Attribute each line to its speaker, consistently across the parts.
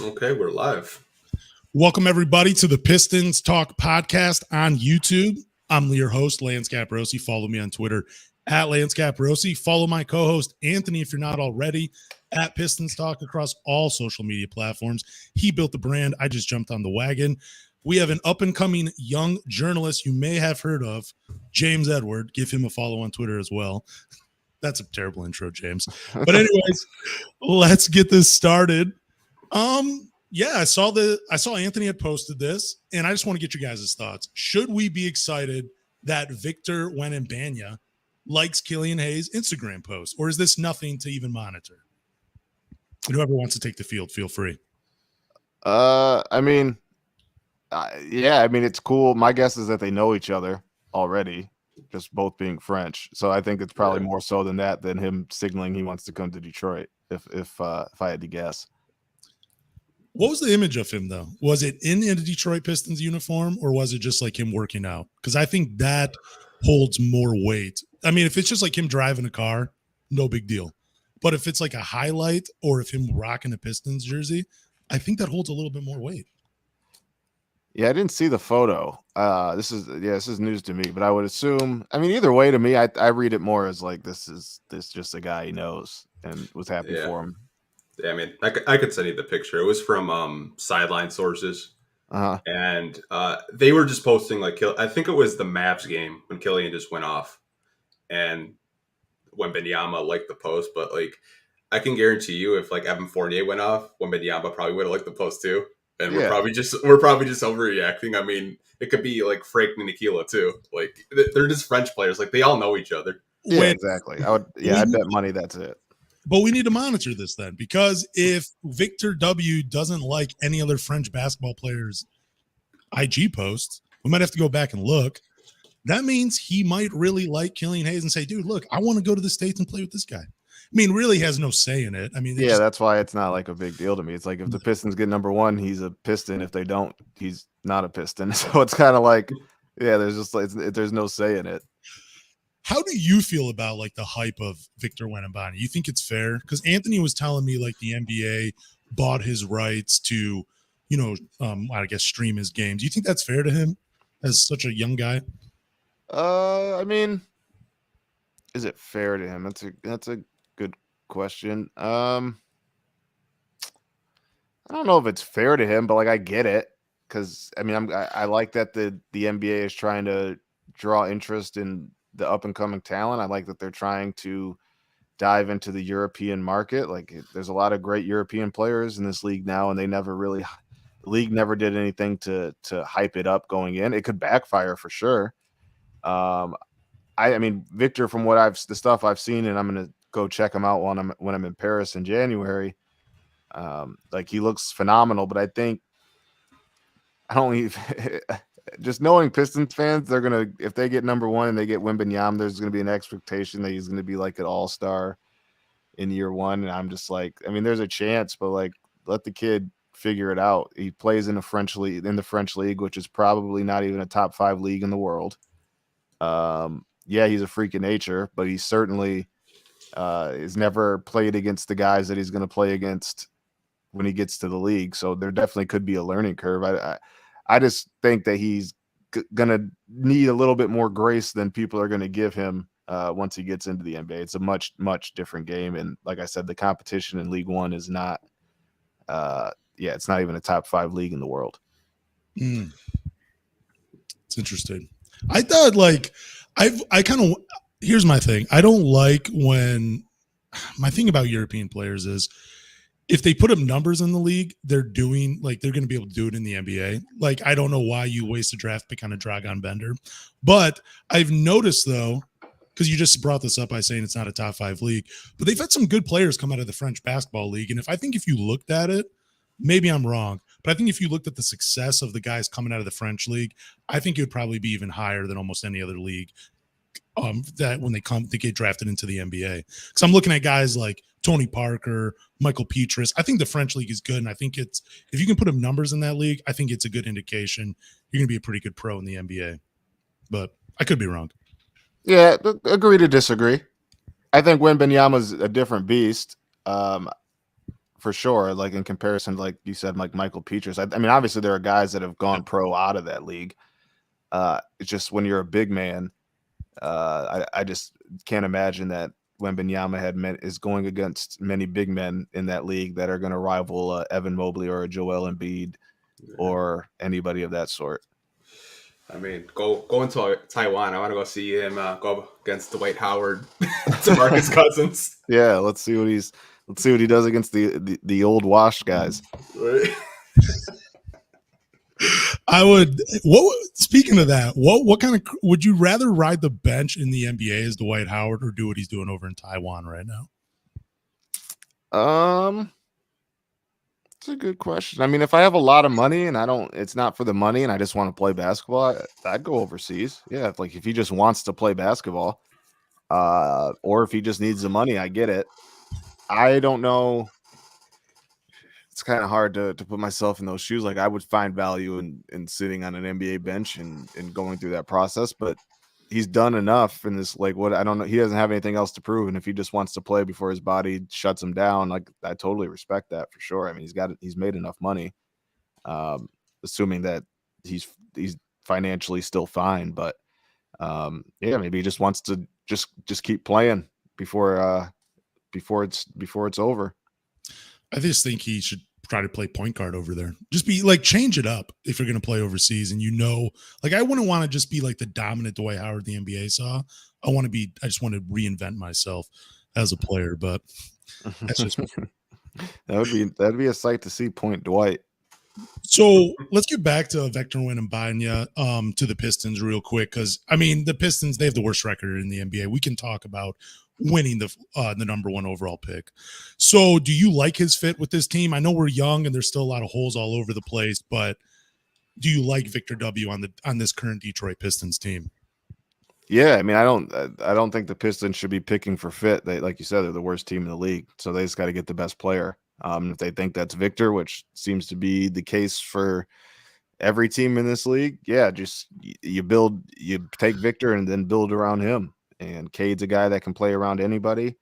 Speaker 1: Okay, we're live.
Speaker 2: Welcome, everybody, to the Pistons Talk podcast on YouTube. I'm your host, Lance Caprosi. Follow me on Twitter at Lance Caprosi. Follow my co-host, Anthony, if you're not already, at Pistons Talk across all social media platforms. He built the brand. I just jumped on the wagon. We have an up-and-coming young journalist you may have heard of, James Edward. Give him a follow on Twitter as well. That's a terrible intro, James. But anyways, let's get this started. Yeah, I saw Anthony had posted this, and I just want to get you guys' thoughts. Should we be excited that Victor Wembanyama likes Killian Hayes' Instagram post, or is this nothing to even monitor? And whoever wants to take the field, feel free.
Speaker 3: It's cool. My guess is that they know each other already, just both being French. So I think it's probably more so than that, than him signaling he wants to come to Detroit. If I had to guess.
Speaker 2: What was the image of him, though? Was it in the Detroit Pistons uniform, or was it just like him working out? Because I think that holds more weight. I mean, if it's just like him driving a car, no big deal. But if it's like a highlight, or if him rocking a Pistons jersey, I think that holds a little bit more weight.
Speaker 3: Yeah, I didn't see the photo. This is news to me, but I would assume. I mean, either way, to me, I read it more as like this just a guy he knows and was happy for him.
Speaker 1: Yeah, I mean, I could send you the picture. It was from sideline sources, and they were just posting like I think it was the Mavs game when Killian just went off, and when Wembanyama liked the post. But like, I can guarantee you, if like Evan Fournier went off, Wembanyama probably would have liked the post too. And we're probably just overreacting. I mean, it could be like Frank and Nikola too. Like they're just French players. Like they all know each other.
Speaker 3: Yeah, exactly. I'd bet money that's it.
Speaker 2: But we need to monitor this then, because if Victor W doesn't like any other French basketball players' IG posts, we might have to go back and look. That means he might really like Killian Hayes and say, dude, look, I want to go to the States and play with this guy. I mean, really has no say in it. I mean,
Speaker 3: that's why it's not like a big deal to me. It's like if the Pistons get number one, he's a Piston. If they don't, he's not a Piston. So it's kind of like, there's just like there's no say in it.
Speaker 2: How do you feel about like the hype of Victor Wembanyama? You think it's fair? Because Anthony was telling me like the NBA bought his rights to, I guess stream his games. Do you think that's fair to him as such a young guy?
Speaker 3: I mean, is it fair to him? That's a good question. I don't know if it's fair to him, but like I get it, because I mean I like that the NBA is trying to draw interest in the up and coming talent. I like that they're trying to dive into the European market. Like there's a lot of great European players in this league now, and the league never did anything to hype it up going in. It could backfire for sure. I mean, Victor, from the stuff I've seen, and I'm going to go check him out when I'm in Paris in January. Like he looks phenomenal, but I think just knowing Pistons fans, they're going to, if they get number one and they get Wembanyama, there's going to be an expectation that he's going to be like an all-star in year one. And I'm just like, I mean, there's a chance, but like, let the kid figure it out. He plays in the French league, which is probably not even a top 5 league in the world. He's a freak of nature, but he certainly has never played against the guys that he's going to play against when he gets to the league. So there definitely could be a learning curve. I just think that he's going to need a little bit more grace than people are going to give him once he gets into the NBA. It's a much, much different game. And like I said, the competition in League One is not it's not even a top 5 league in the world.
Speaker 2: It's interesting. I thought like here's my thing. I don't like when my thing about European players is if they put up numbers in the league, they're going to be able to do it in the NBA. Like, I don't know why you waste a draft pick on a Dragan Bender, but I've noticed though, because you just brought this up by saying it's not a top 5 league, but they've had some good players come out of the French basketball league. And if you looked at it, maybe I'm wrong, but I think if you looked at the success of the guys coming out of the French league, I think it would probably be even higher than almost any other league. That when they get drafted into the NBA, because I'm looking at guys like Tony Parker, Michael Petrus. I think the French league is good, and I think if you can put up numbers in that league, I think it's a good indication you're going to be a pretty good pro in the NBA. But I could be wrong.
Speaker 3: Yeah, agree to disagree. I think Wembanyama's a different beast. for sure. Like in comparison, like you said, like Michael Petras. I mean, obviously there are guys that have gone pro out of that league. It's just when you're a big man, I just can't imagine that Wembanyama is going against many big men in that league that are going to rival Evan Mobley or a Joel Embiid or anybody of that sort.
Speaker 1: I mean, go into Taiwan. I want to go see him go against Dwight Howard, DeMarcus Cousins.
Speaker 3: Yeah, let's see what he does against the old washed guys.
Speaker 1: Right?
Speaker 2: I would. Speaking of that, what kind of would you rather ride the bench in the NBA as Dwight Howard or do what he's doing over in Taiwan right now?
Speaker 3: It's a good question. I mean, if I have a lot of money and it's not for the money and I just want to play basketball, I'd go overseas. Yeah, if he just wants to play basketball, or if he just needs the money, I get it. I don't know. It's kind of hard to put myself in those shoes. Like I would find value in sitting on an NBA bench and going through that process, but he's done enough in this. Like what I don't know, he doesn't have anything else to prove, and if he just wants to play before his body shuts him down, like I totally respect that for sure. I mean, he's made enough money, assuming that he's financially still fine. But yeah, maybe he just wants to just keep playing before it's over.
Speaker 2: I just think he should try to play point guard over there. Just be like, change it up if you're going to play overseas. And like, I wouldn't want to just be like the dominant Dwight Howard the NBA saw. I just want to reinvent myself as a player, but that's just
Speaker 3: that'd be a sight to see, point Dwight.
Speaker 2: So let's get back to Victor Wembanyama to the Pistons real quick, because I mean the Pistons, they have the worst record in the NBA. We can talk about winning the number one overall pick. So do you like his fit with this team? I know we're young and there's still a lot of holes all over the place, but do you like Victor W on this current Detroit Pistons team?
Speaker 3: Yeah, I mean, I don't think the Pistons should be picking for fit. They, like you said, they're the worst team in the league, so they just got to get the best player. If they think that's Victor, which seems to be the case for every team in this league, yeah, just you take Victor and then build around him. And Cade's a guy that can play around anybody.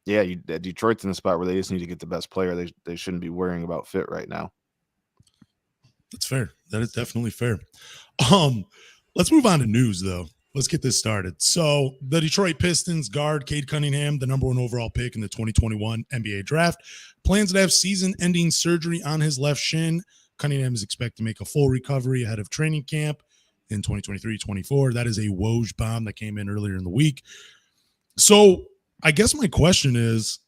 Speaker 3: Yeah, Detroit's in a spot where they just need to get the best player. They shouldn't be worrying about fit right now.
Speaker 2: That's fair. That is definitely fair. Let's move on to news, though. Let's get this started. So the Detroit Pistons guard Cade Cunningham, the number one overall pick in the 2021 NBA draft, plans to have season-ending surgery on his left shin. Cunningham is expected to make a full recovery ahead of training camp in 2023-24. That is a Woj bomb that came in earlier in the week. So I guess my question is,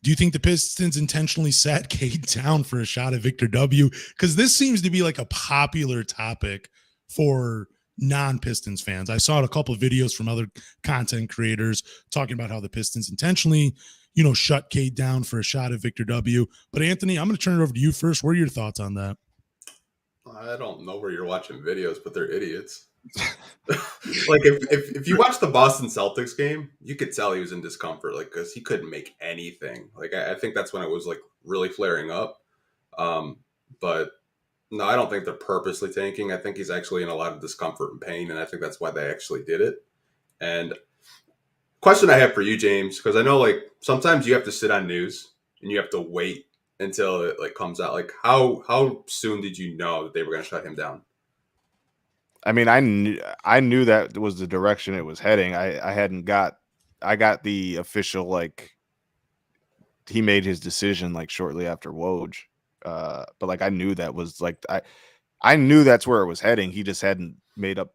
Speaker 2: do you think the Pistons intentionally sat Cade down for a shot at Victor W? Because this seems to be like a popular topic for non-Pistons fans. I saw a couple of videos from other content creators talking about how the Pistons intentionally, shut Cade down for a shot at Victor W. But Anthony, I'm going to turn it over to you first. What are your thoughts on that?
Speaker 1: I don't know where you're watching videos, but they're idiots. Like if you watch the Boston Celtics game, you could tell he was in discomfort, like because he couldn't make anything. Like I think that's when it was like really flaring up. But no, I don't think they're purposely tanking. I think he's actually in a lot of discomfort and pain, and I think that's why they actually did it. And question I have for you, James, because I know like sometimes you have to sit on news and you have to wait until it like comes out. Like how soon did you know that they were going to shut him down?
Speaker 3: I mean, I knew that was the direction it was heading. I got the official, like, he made his decision like shortly after Woj. But like I knew that was like I knew that's where it was heading. He just hadn't made up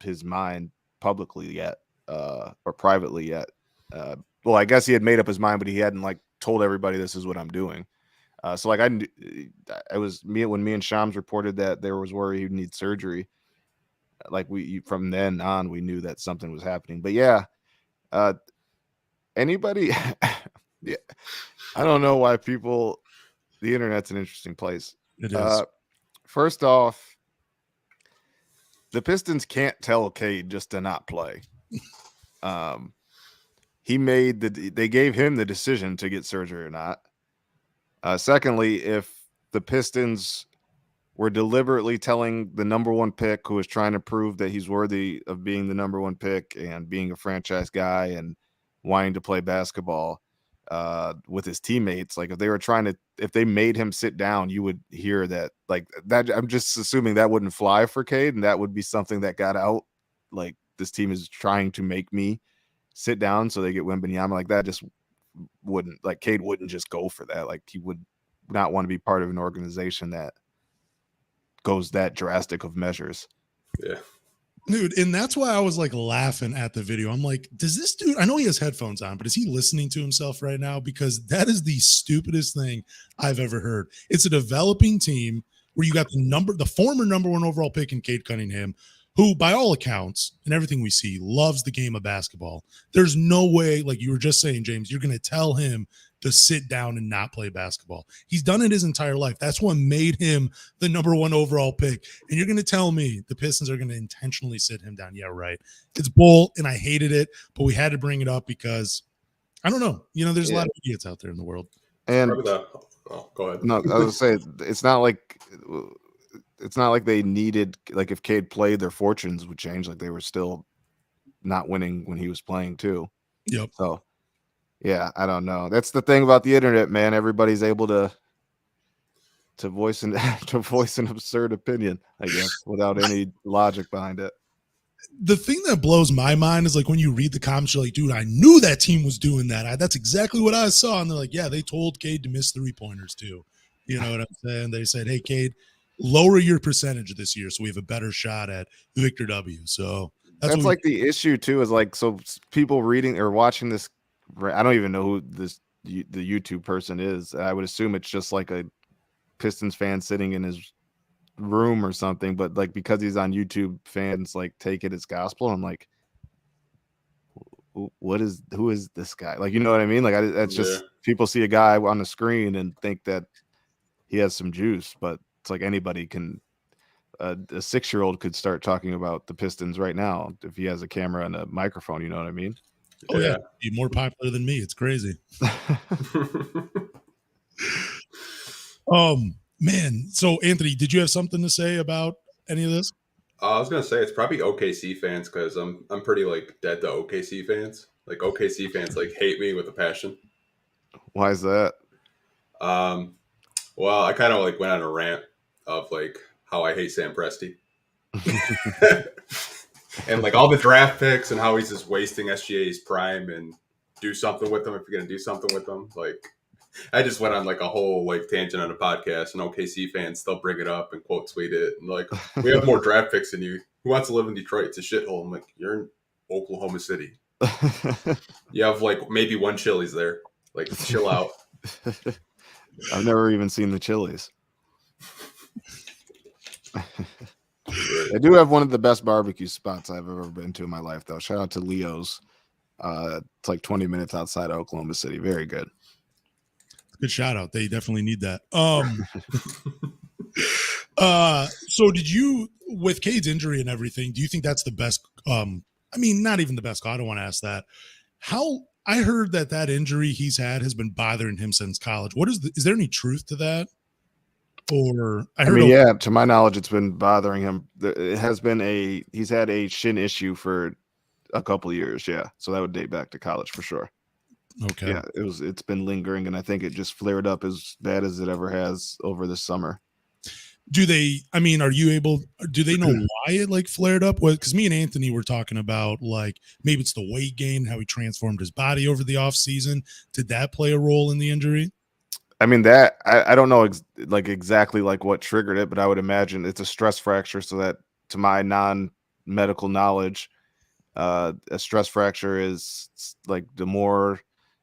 Speaker 3: his mind publicly yet, or privately yet. Well, I guess he had made up his mind, but he hadn't like told everybody this is what I'm doing. So like it was when me and Shams reported that there was worry he'd need surgery. Like from then on, we knew that something was happening. But yeah, anybody, yeah, I don't know why the internet's an interesting place.
Speaker 2: It is.
Speaker 3: First off, the Pistons can't tell Cade just to not play. They gave him the decision to get surgery or not. Secondly, if the Pistons were deliberately telling the number one pick, who is trying to prove that he's worthy of being the number one pick and being a franchise guy and wanting to play basketball, with his teammates. Like if they made him sit down, you would hear that like that. I'm just assuming that wouldn't fly for Cade, and that would be something that got out. Like this team is trying to make me sit down so they get Wembanyama. Like that just wouldn't, like Cade wouldn't just go for that. Like he would not want to be part of an organization that goes that drastic of measures.
Speaker 1: Yeah.
Speaker 2: Dude, and that's why I was like laughing at the video. I'm like, does this dude, I know he has headphones on, but is he listening to himself right now? Because that is the stupidest thing I've ever heard. It's a developing team where you got the former number 1 overall pick in Cade Cunningham, who by all accounts and everything we see loves the game of basketball. There's no way, like you were just saying, James, you're going to tell him to sit down and not play basketball. He's done it his entire life. That's what made him the number 1 overall pick. And you're going to tell me the Pistons are going to intentionally sit him down. Yeah, right. It's bull, and I hated it, but we had to bring it up because I don't know. You know, there's a lot of idiots out there in the world.
Speaker 3: And
Speaker 1: go ahead.
Speaker 3: No, I was gonna say it's not like they needed, like if Cade played, their fortunes would change. Like they were still not winning when he was playing too.
Speaker 2: Yep.
Speaker 3: So yeah, I don't know. That's the thing about the internet, man. Everybody's able to voice an absurd opinion, I guess, without any logic behind it.
Speaker 2: The thing that blows my mind is like when you read the comments, you're like, dude, I knew that team was doing that. That's exactly what I saw. And they're like, yeah, they told Cade to miss 3-pointers too. You know what I'm saying? They said, hey, Cade, lower your percentage this year so we have a better shot at Victor W. So that's
Speaker 3: like the issue too, is like, so people reading or watching this, I don't even know who the YouTube person is. I would assume it's just like a Pistons fan sitting in his room or something, but like because he's on YouTube, fans like take it as gospel. I'm like, who is this guy? Like, you know what I mean? Like that's just people see a guy on the screen and think that he has some juice, but it's like anybody can. A 6-year-old could start talking about the Pistons right now if he has a camera and a microphone. You know what I mean?
Speaker 2: Oh yeah, he's more popular than me. It's crazy. Man. So Anthony, did you have something to say about any of this?
Speaker 1: I was gonna say it's probably OKC fans because I'm pretty like dead to OKC fans. Like OKC fans like hate me with a passion.
Speaker 3: Why is that?
Speaker 1: Well, I kind of like went on a rant of like how I hate Sam Presti. And like all the draft picks and how he's just wasting SGA's prime, and do something with them if you're gonna do something with them. Like I just went on like a whole like tangent on a podcast, and OKC fans still bring it up and quote tweet it, and like, we have more draft picks than you. Who wants to live in Detroit? It's a shithole. I'm like, you're in Oklahoma City. You have like maybe one Chili's there. Like, chill out.
Speaker 3: I've never even seen the Chili's. I do have one of the best barbecue spots I've ever been to in my life, though. Shout out to Leo's. It's like 20 minutes outside of Oklahoma City. Very good.
Speaker 2: Good shout out. They definitely need that. So did you, with Cade's injury and everything, do you think that's the best? I mean, not even the best call. I don't want to ask that. I heard that injury he's had has been bothering him since college. Is there any truth to that? Or
Speaker 3: yeah, to my knowledge, it's been bothering him. He's had a shin issue for a couple of years. Yeah. So that would date back to college for sure.
Speaker 2: Okay.
Speaker 3: Yeah, it's been lingering, and I think it just flared up as bad as it ever has over the summer.
Speaker 2: Do they know why it like flared up? Well, because me and Anthony were talking about like maybe it's the weight gain, how he transformed his body over the off season. Did that play a role in the injury?
Speaker 3: I mean, that I don't know exactly like what triggered it, but I would imagine it's a stress fracture. So that, to my non-medical knowledge, a stress fracture is like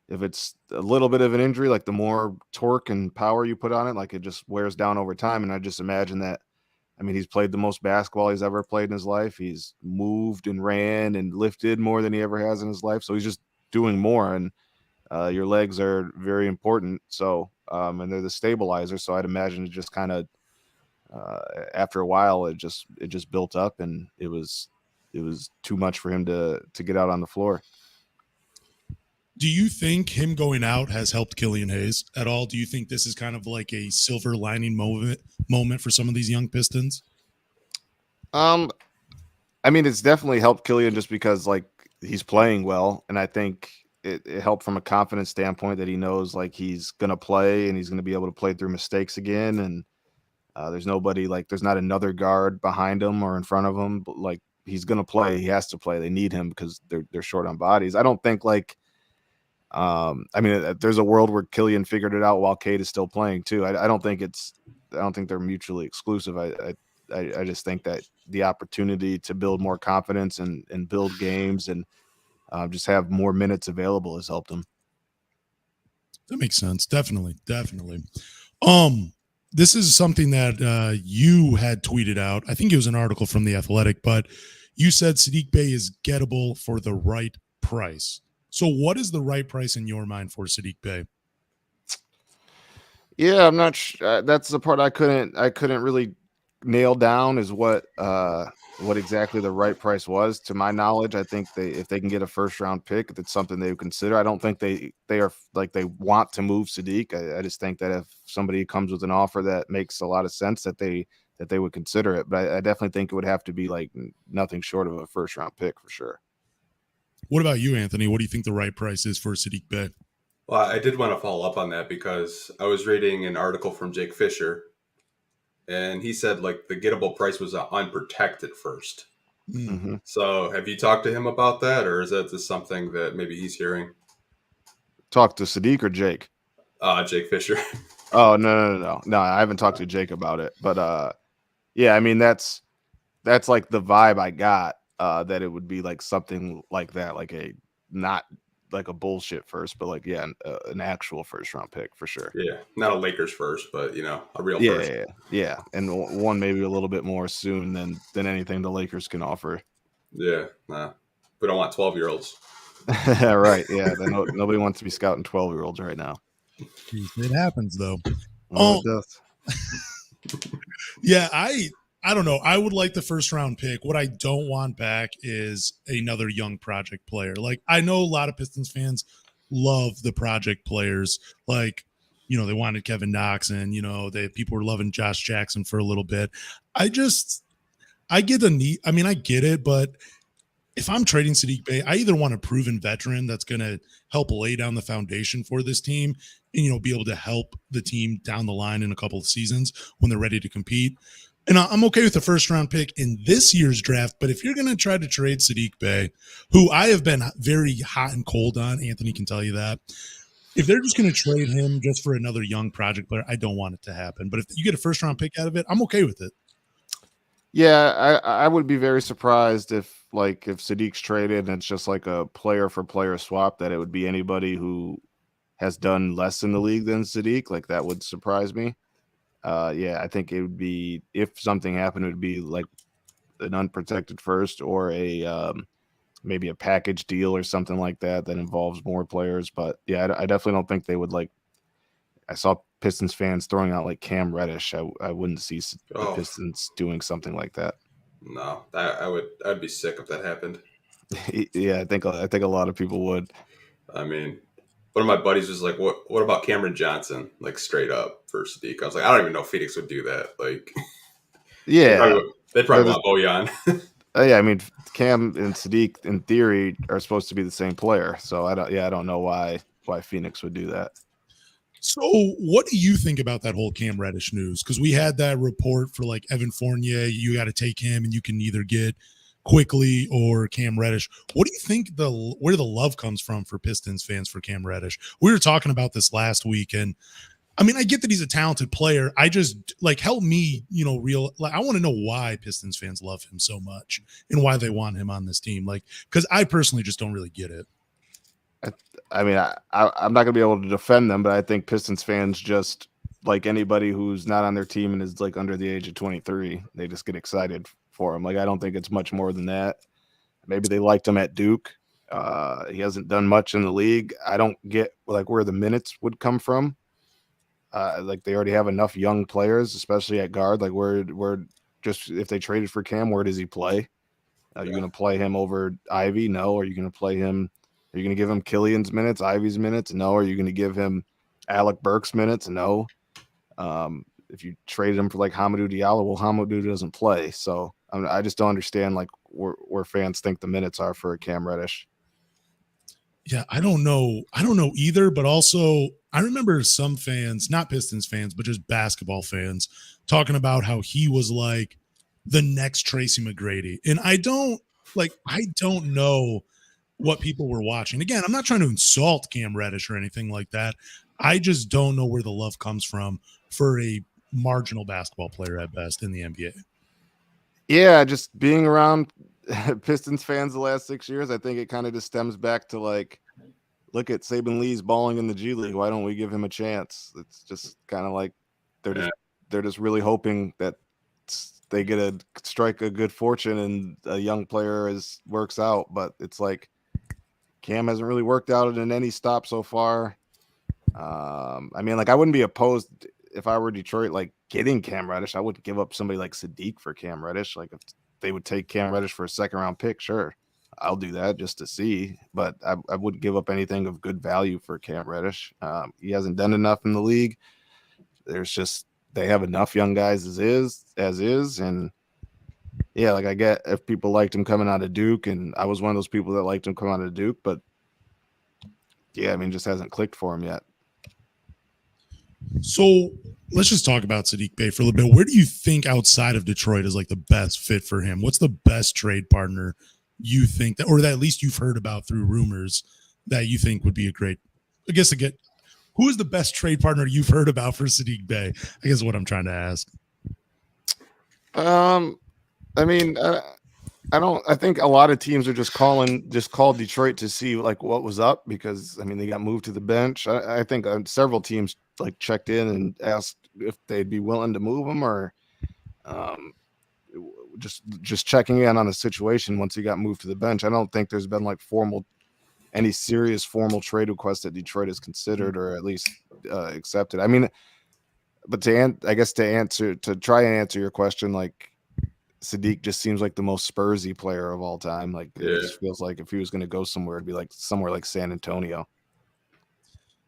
Speaker 3: if it's a little bit of an injury, like the more torque and power you put on it, like it just wears down over time. And I just imagine that, I mean, he's played the most basketball he's ever played in his life. He's moved and ran and lifted more than he ever has in his life. So he's just doing more. And your legs are very important. So, and they're the stabilizer. So I'd imagine it just kind of, after a while, it just built up, and it was too much for him to get out on the floor.
Speaker 2: Do you think him going out has helped Killian Hayes at all? Do you think this is kind of like a silver lining moment for some of these young Pistons?
Speaker 3: I mean, it's definitely helped Killian just because like he's playing well, and I think it helped from a confidence standpoint that he knows like he's gonna play and he's gonna be able to play through mistakes again. And there's nobody there's not another guard behind him or in front of him. But like he's gonna play, he has to play. They need him because they're short on bodies. I don't think I mean, there's a world where Killian figured it out while Cade is still playing too. I don't think they're mutually exclusive. I just think that the opportunity to build more confidence and build games and just have more minutes available has helped him.
Speaker 2: That makes sense. Definitely. This is something that you had tweeted out. I think it was an article from The Athletic, but you said Saddiq Bey is gettable for the right price. So what is the right price in your mind for Saddiq Bey?
Speaker 3: Yeah, I'm not sure. That's the part I couldn't really nail down is what exactly the right price was. To my knowledge, I think if they can get a first round pick, that's something they would consider. I don't think they are like they want to move Saddiq. I just think that if somebody comes with an offer that makes a lot of sense, that they would consider it. But I definitely think it would have to be like nothing short of a first round pick for sure.
Speaker 2: What about you, Anthony? What do you think the right price is for Saddiq Bey?
Speaker 1: Well, I did want to follow up on that because I was reading an article from Jake Fisher, and he said like the gettable price was unprotected first.
Speaker 3: Mm-hmm.
Speaker 1: So have you talked to him about that, or is that just something that maybe he's hearing?
Speaker 3: Talk to Saddiq or Jake?
Speaker 1: Jake Fisher.
Speaker 3: Oh, no. I haven't talked to Jake about it, but yeah, I mean that's like the vibe I got. That it would be like something like that, like a not like a bullshit first, but like an actual first round pick for sure.
Speaker 1: Yeah, not a Lakers first, but a real first.
Speaker 3: Yeah, and one maybe a little bit more soon than anything the Lakers can offer.
Speaker 1: Yeah, nah, we don't want 12-year-olds.
Speaker 3: Right? Yeah, nobody wants to be scouting 12-year-olds right now.
Speaker 2: It happens though.
Speaker 3: It does.
Speaker 2: Yeah, I don't know. I would like the first round pick. What I don't want back is another young project player. Like, I know a lot of Pistons fans love the project players. Like, they wanted Kevin Knox and, people were loving Josh Jackson for a little bit. I get the need. I mean, I get it, but if I'm trading Saddiq Bey, I either want a proven veteran that's going to help lay down the foundation for this team and, be able to help the team down the line in a couple of seasons when they're ready to compete. And I'm okay with the first round pick in this year's draft, but if you're going to try to trade Saddiq Bey, who I have been very hot and cold on, Anthony can tell you that, if they're just going to trade him just for another young project player, I don't want it to happen. But if you get a first round pick out of it, I'm okay with it.
Speaker 3: Yeah, I would be very surprised if Saddiq's traded and it's just like a player for player swap, that it would be anybody who has done less in the league than Saddiq. Like, that would surprise me. Yeah, I think it would be, if something happened, it would be like an unprotected first or a maybe a package deal or something like that involves more players. But yeah, I definitely don't think they would I saw Pistons fans throwing out like Cam Reddish. I wouldn't see the Pistons doing something like that.
Speaker 1: No, I'd be sick if that happened.
Speaker 3: Yeah, I think a lot of people would.
Speaker 1: I mean, one of my buddies was like, "What about Cameron Johnson?" Like, straight up for Saddiq. I was like, I don't even know if Phoenix would do that. Like,
Speaker 3: yeah,
Speaker 1: they'd probably want Bojan.
Speaker 3: Yeah, I mean, Cam and Saddiq in theory are supposed to be the same player, so I don't know why Phoenix would do that.
Speaker 2: So what do you think about that whole Cam Reddish news? Because we had that report for like Evan Fournier. You got to take him and you can either get Quickly or Cam Reddish. What do you think where the love comes from for Pistons fans for Cam Reddish? We were talking about this last week, and I mean, I get that he's a talented player. I just help me, I want to know why Pistons fans love him so much and why they want him on this team. Because I personally just don't really get it.
Speaker 3: I mean, I'm not going to be able to defend them, but I think Pistons fans just, like anybody who's not on their team and is under the age of 23, they just get excited for him. I don't think it's much more than that. Maybe they liked him at Duke. He hasn't done much in the league. I don't get where the minutes would come from. They already have enough young players, especially at guard. Where just, if they traded for Cam, where does he play? Are you going to play him over Ivy? No. Are you going to play him? Are you going to give him Killian's minutes, Ivy's minutes? No. Are you going to give him Alec Burks minutes? No. If you traded him for Hamidou Diallo, well, Hamidou doesn't play. So I just don't understand where fans think the minutes are for Cam Reddish.
Speaker 2: Yeah, I don't know. I don't know either, but also I remember some fans, not Pistons fans, but just basketball fans, talking about how he was like the next Tracy McGrady. And I don't know what people were watching. Again, I'm not trying to insult Cam Reddish or anything like that. I just don't know where the love comes from for a marginal basketball player at best in the NBA.
Speaker 3: Yeah, just being around Pistons fans the last 6 years, I think it kind of just stems back to like, look at Saban Lee's balling in the G League. Why don't we give him a chance? It's just kind of like they're just really hoping that they get a strike a good fortune and a young player works out. But it's like Cam hasn't really worked out in any stop so far. I mean, like I wouldn't be opposed if I were Detroit, like getting Cam Reddish. I wouldn't give up somebody like Sadiq for Cam Reddish. Like if they would take Cam Reddish for a second round pick, sure, I'll do that just to see. But I wouldn't give up anything of good value for Cam Reddish. He hasn't done enough in the league. They have enough young guys as is, and yeah, like I get if people liked him coming out of Duke, and I was one of those people that liked him coming out of Duke, but yeah, I mean, just hasn't clicked for him yet.
Speaker 2: So let's just talk about Sadiq Bey for a little bit. Where do you think outside of Detroit is like the best fit for him? What's the best trade partner you think that, or that at least you've heard about through rumors that you think would be a great, I guess, again, who is the best trade partner you've heard about for Sadiq Bey? I guess what I'm trying to ask.
Speaker 3: I mean, I think a lot of teams are just called Detroit to see like what was up because I mean they got moved to the bench. I think several teams like checked in and asked if they'd be willing to move him or just checking in on the situation once he got moved to the bench. I don't think there's been like any serious formal trade request that Detroit has considered or at least accepted. I mean, but to try and answer your question, like Sadiq just seems like the most Spursy player of all time. Like it just feels like if he was going to go somewhere, it'd be like somewhere like San Antonio.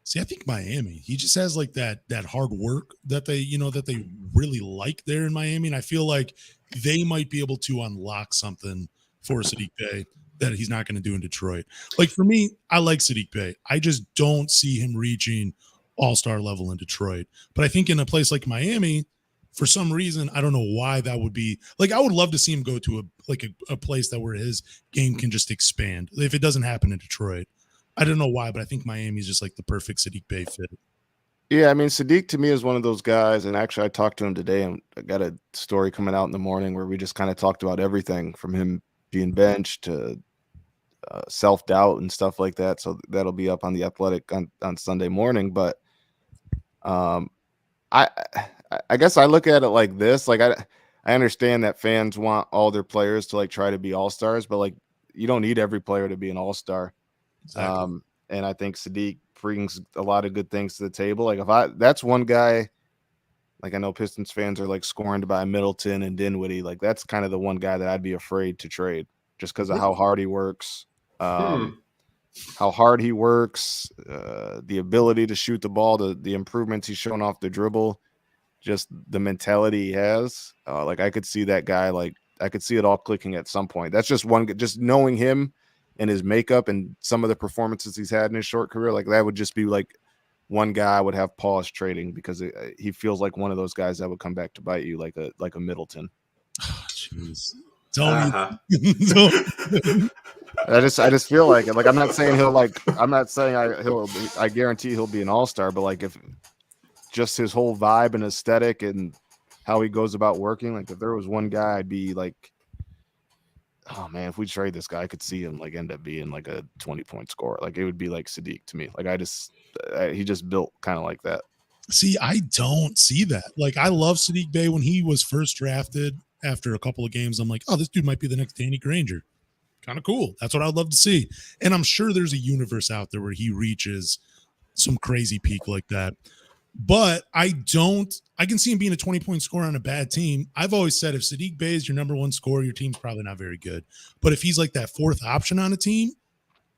Speaker 2: See, I think Miami. He just has like that hard work that they really like there in Miami, and I feel like they might be able to unlock something for Sadiq Bey that he's not going to do in Detroit. Like for me, I like Sadiq Bey. I just don't see him reaching all-star level in Detroit. But I think in a place like Miami, for some reason, I don't know why that would be. Like I would love to see him go to a place that where his game can just expand. If it doesn't happen in Detroit. I don't know why, but I think Miami is just like the perfect Sadiq Bey fit.
Speaker 3: Yeah, I mean, Sadiq to me is one of those guys, and actually I talked to him today and I got a story coming out in the morning where we just kind of talked about everything from him being benched to self-doubt and stuff like that. So that'll be up on The Athletic on Sunday morning. But I guess I look at it like this. Like I understand that fans want all their players to like try to be all-stars, but like you don't need every player to be an all-star. Exactly. And I think Sadiq brings a lot of good things to the table. Like that's one guy, like I know Pistons fans are like scorned by Middleton and Dinwiddie. Like that's kind of the one guy that I'd be afraid to trade just because of how hard he works, the ability to shoot the ball, the improvements he's shown off the dribble, just the mentality he has. Like I could see that guy, like I could see it all clicking at some point. That's just just knowing him and his makeup and some of the performances he's had in his short career, like that would just be like one guy I would have pause trading because he feels like one of those guys that would come back to bite you, like a Middleton.
Speaker 2: Jeez,
Speaker 3: I just feel like it. Like I'm not saying I guarantee he'll be an all-star, but like if just his whole vibe and aesthetic and how he goes about working, like if there was one guy, I'd be like, oh man, if we trade this guy, I could see him like end up being like a 20-point scorer. Like it would be like Sadiq to me. Like he just built kind of like that.
Speaker 2: See, I don't see that. Like I love Sadiq Bey when he was first drafted. After a couple of games, I'm like, oh, this dude might be the next Danny Granger. Kind of cool. That's what I'd love to see. And I'm sure there's a universe out there where he reaches some crazy peak like that. But I can see him being a 20-point scorer on a bad team. I've always said if Sadiq Bey is your number one scorer, your team's probably not very good. But if he's like that fourth option on a team,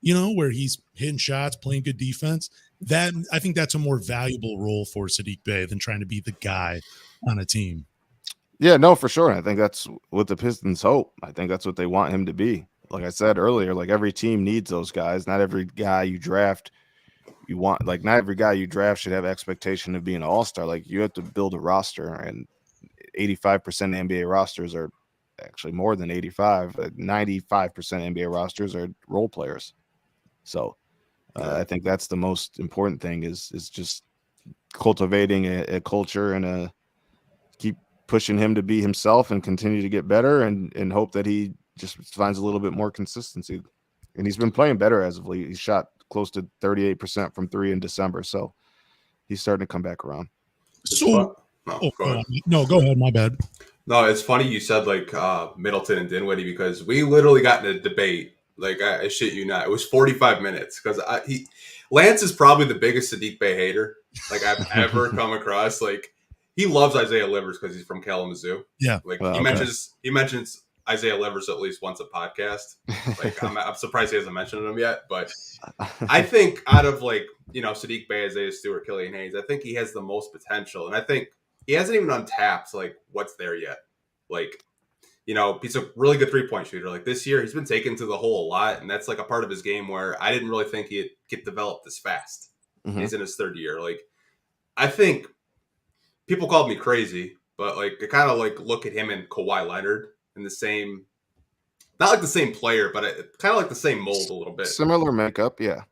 Speaker 2: where he's hitting shots, playing good defense, I think that's a more valuable role for Sadiq Bey than trying to be the guy on a team.
Speaker 3: Yeah, no, for sure. I think that's what the Pistons hope. I think that's what they want him to be. like I said earlier, like every team needs those guys. Not every guy you draft not every guy you draft should have expectation of being an all-star. Like you have to build a roster, and 85% NBA rosters are actually more than 85. 95% NBA rosters are role players. So I think that's the most important thing is just cultivating a culture and keep pushing him to be himself and continue to get better and hope that he just finds a little bit more consistency. And he's been playing better as of late. He shot close to 38% from 3 in December. So he's starting to come back around.
Speaker 2: So, go ahead. My bad.
Speaker 1: No, it's funny you said like Middleton and Dinwiddie because we literally got in a debate. Like I shit you not, it was 45 minutes because Lance is probably the biggest Sadiq Bey hater like I've ever come across. Like he loves Isaiah Livers because he's from Kalamazoo.
Speaker 2: Yeah,
Speaker 1: like he mentions Isaiah Livers at least once a podcast. Like I'm surprised he hasn't mentioned him yet. But I think out of like Sadiq Bey, Isaiah Stewart, Killian Hayes, I think he has the most potential, and I think he hasn't even untapped like what's there yet. Like, he's a really good 3-point shooter. Like this year, he's been taken to the hole a lot, and that's like a part of his game where I didn't really think he'd get developed this fast. Mm-hmm. He's in his third year. Like, I think people called me crazy, but like I kind of like look at him and Kawhi Leonard in the same, not like the same player, but kind of like the same mold a little bit.
Speaker 3: Similar makeup, yeah.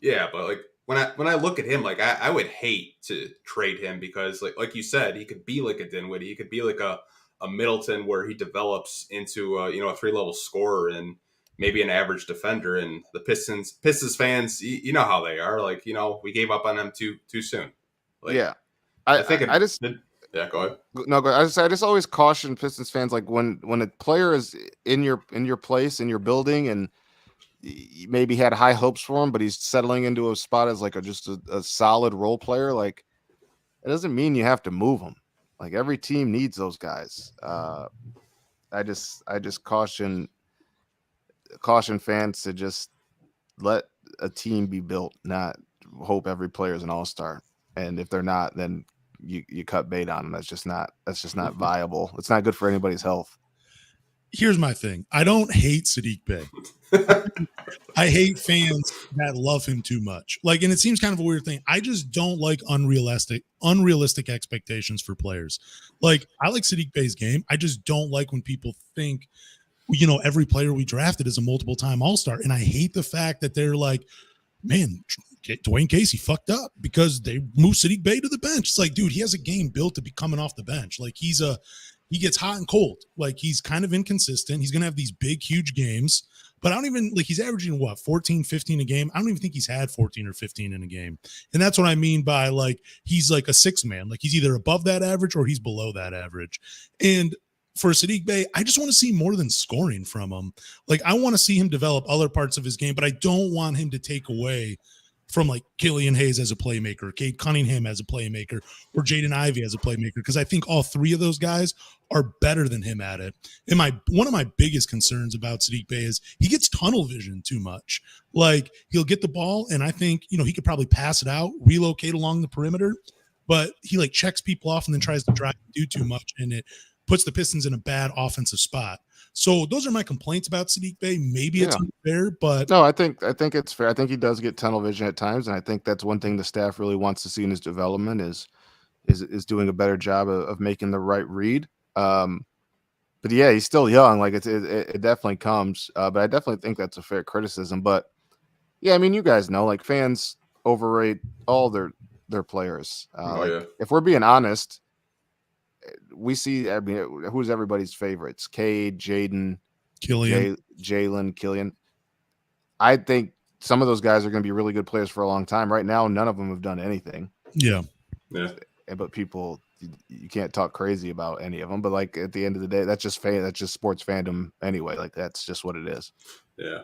Speaker 1: Yeah, but like when I look at him, like I would hate to trade him because like you said, he could be like a Dinwiddie, he could be like a Middleton where he develops into a 3-level scorer and maybe an average defender. And the Pistons fans, you know how they are. Like we gave up on them too soon. Like,
Speaker 3: yeah,
Speaker 1: I think
Speaker 3: go ahead.
Speaker 1: No, go ahead.
Speaker 3: I just always caution Pistons fans like when a player is in your place in your building and you maybe had high hopes for him, but he's settling into a spot as like just a solid role player. Like it doesn't mean you have to move him. Like every team needs those guys. I just caution fans to just let a team be built, not hope every player is an all-star. And if they're not, then you cut bait on them. That's just not viable. It's not good for anybody's health.
Speaker 2: Here's my thing. I don't hate Sadiq Bey. I hate fans that love him too much. Like, and it seems kind of a weird thing. I just don't like unrealistic expectations for players. Like, I like Sadiq Bey's game. I just don't like when people think, every player we drafted is a multiple-time all-star. And I hate the fact that they're like, man, Dwayne Casey fucked up because they moved Sadiq Bey to the bench. It's like, dude, he has a game built to be coming off the bench. Like, he gets hot and cold. Like, he's kind of inconsistent. He's going to have these big, huge games. But I don't even, like, he's averaging, 14, 15 a game? I don't even think he's had 14 or 15 in a game. And that's what I mean by, like, he's like a six-man. Like, he's either above that average or he's below that average. And for Sadiq Bey, I just want to see more than scoring from him. Like, I want to see him develop other parts of his game, but I don't want him to take away from like Killian Hayes as a playmaker, Cade Cunningham as a playmaker, or Jaden Ivey as a playmaker, because I think all three of those guys are better than him at it. And one of my biggest concerns about Sadiq Bey is he gets tunnel vision too much. Like, he'll get the ball, and I think, he could probably pass it out, relocate along the perimeter, but he like checks people off and then tries to drive and do too much, and it puts the Pistons in a bad offensive spot. So those are my complaints about Sadiq Bey. Maybe it's unfair, but
Speaker 3: no, I think it's fair. I think he does get tunnel vision at times, and I think that's one thing the staff really wants to see in his development is doing a better job of making the right read. But yeah, he's still young. Like it definitely comes. But I definitely think that's a fair criticism. But yeah, I mean, you guys know, like fans overrate all their players. If we're being honest, we see, I mean, who's everybody's favorites? Cade, Jaden, Jalen, Killian. I think some of those guys are going to be really good players for a long time. Right now, none of them have done anything.
Speaker 2: Yeah.
Speaker 3: But people, you can't talk crazy about any of them. But like at the end of the day, that's just sports fandom anyway. Like that's just what it is.
Speaker 1: Yeah.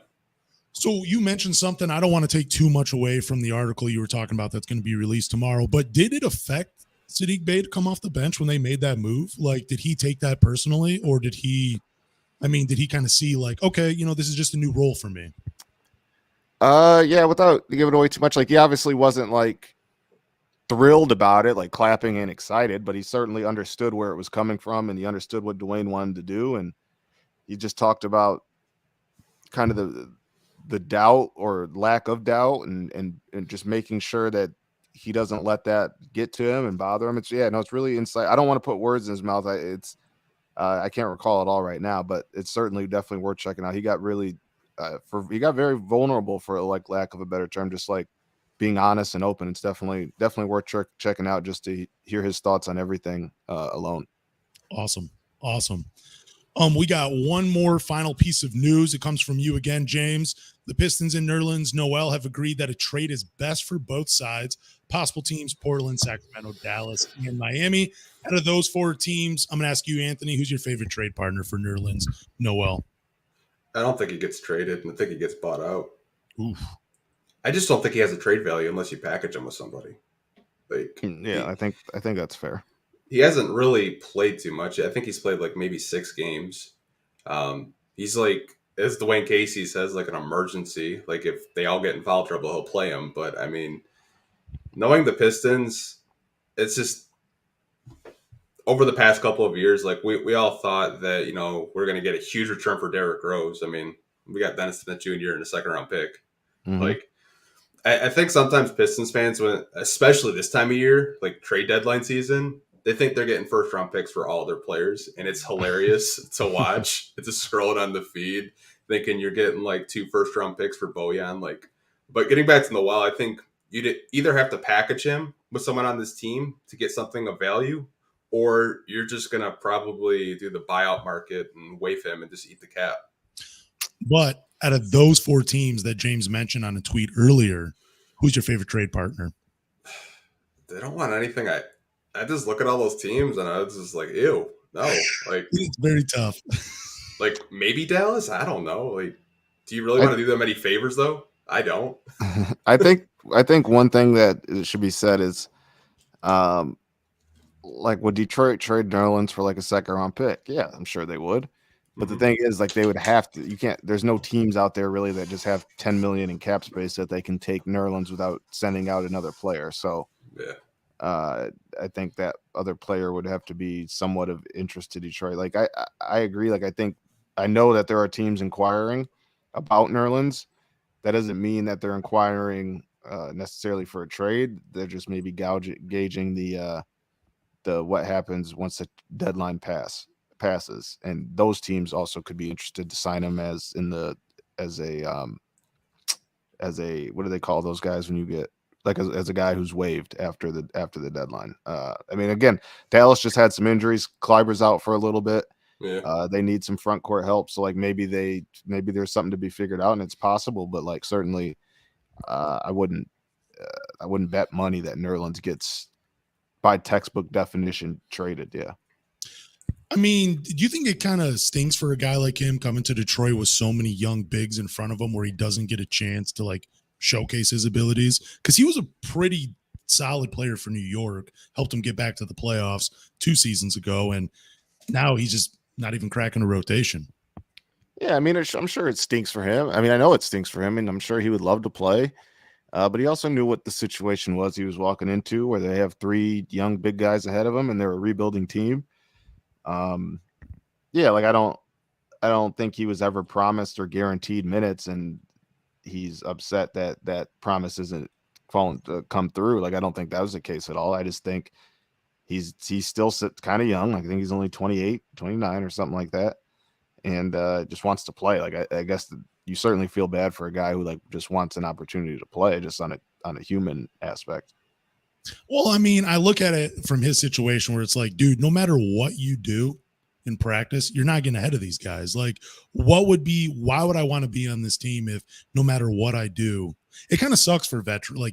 Speaker 2: So you mentioned something. I don't want to take too much away from the article you were talking about that's going to be released tomorrow. But did it affect Sadiq Bey to come off the bench when they made that move? Like, did he take that personally, or did he kind of see like, okay, this is just a new role for me?
Speaker 3: Yeah, without giving away too much, like he obviously wasn't like thrilled about it, like clapping and excited, but he certainly understood where it was coming from, and he understood what Dwayne wanted to do, and he just talked about kind of the doubt or lack of doubt, and just making sure that he doesn't let that get to him and bother him. It's really insight. I don't want to put words in his mouth. I can't recall it all right now, but it's certainly definitely worth checking out. He got really he got very vulnerable, for like lack of a better term, just like being honest and open. It's definitely worth checking out just to hear his thoughts on everything alone.
Speaker 2: Awesome. We got one more final piece of news. It comes from you again, James. The Pistons and Nerlens Noel have agreed that a trade is best for both sides. Possible teams: Portland, Sacramento, Dallas, and Miami. Out of those 4 teams, I'm going to ask you, Anthony, who's your favorite trade partner for Nerlens Noel?
Speaker 1: I don't think he gets traded, and I think he gets bought out.
Speaker 2: Oof.
Speaker 1: I just don't think he has a trade value unless you package him with somebody.
Speaker 3: I think that's fair.
Speaker 1: He hasn't really played too much. I think he's played like maybe 6 games. He's like, as Dwayne Casey says, like an emergency. Like if they all get in foul trouble, he'll play him. But I mean, knowing the Pistons, it's just over the past couple of years, like we all thought that, we're going to get a huge return for Derrick Rose. I mean, we got Dennis Smith Jr. in a 2nd-round pick. Mm-hmm. Like, I think sometimes Pistons fans, especially this time of year, like trade deadline season, they think they're getting 1st-round picks for all their players, and it's hilarious to watch. It's just scrolling on the feed, thinking you're getting like 2 1st-round picks for Bojan. But getting back to Noel, I think you'd either have to package him with someone on this team to get something of value, or you're just gonna probably do the buyout market and waive him and just eat the cap.
Speaker 2: But out of those 4 teams that James mentioned on a tweet earlier, who's your favorite trade partner?
Speaker 1: They don't want anything. I just look at all those teams and I was just like, ew, no. Like,
Speaker 2: it's very tough.
Speaker 1: Like maybe Dallas. I don't know. Like, do you really want to do them any favors though? I don't.
Speaker 3: I think one thing that should be said is, like, would Detroit trade Nerlens for like a 2nd-round pick? Yeah, I'm sure they would. But the thing is, like, they would have to. You can't. There's no teams out there really that just have $10 million in cap space that they can take Nerlens without sending out another player. So,
Speaker 1: yeah,
Speaker 3: I think that other player would have to be somewhat of interest to Detroit. Like, I agree. Like, I know that there are teams inquiring about Nerlens. That doesn't mean that they're inquiring necessarily for a trade. They're just maybe gauging the what happens once the deadline passes, and those teams also could be interested to sign him as a what do they call those guys when you get like as a guy who's waived after the deadline. I mean, again, Dallas just had some injuries. Kleiber's out for a little bit.
Speaker 1: Yeah.
Speaker 3: They need some front court help, so like maybe there's something to be figured out, and it's possible. But like certainly, I wouldn't bet money that Nerlens gets by textbook definition traded. Yeah.
Speaker 2: I mean, do you think it kind of stings for a guy like him coming to Detroit with so many young bigs in front of him where he doesn't get a chance to like showcase his abilities? Because he was a pretty solid player for New York, helped him get back to the playoffs 2 seasons ago, and now he's just not even cracking a rotation.
Speaker 3: Yeah, I mean, I'm sure it stinks for him. I mean, I know it stinks for him, and I'm sure he would love to play. But he also knew what the situation was he was walking into, where they have 3 young big guys ahead of him, and they're a rebuilding team. Yeah, like I don't think he was ever promised or guaranteed minutes, and he's upset that promise isn't come through. Like I don't think that was the case at all. I just think he's still kind of young. I think he's only 28, 29 or something like that, and just wants to play. Like I guess you certainly feel bad for a guy who like just wants an opportunity to play, just on a human aspect.
Speaker 2: Well, I mean, I look at it from his situation where it's like, dude, no matter what you do in practice, you're not getting ahead of these guys. Like, why would I want to be on this team if no matter what I do? It kind of sucks for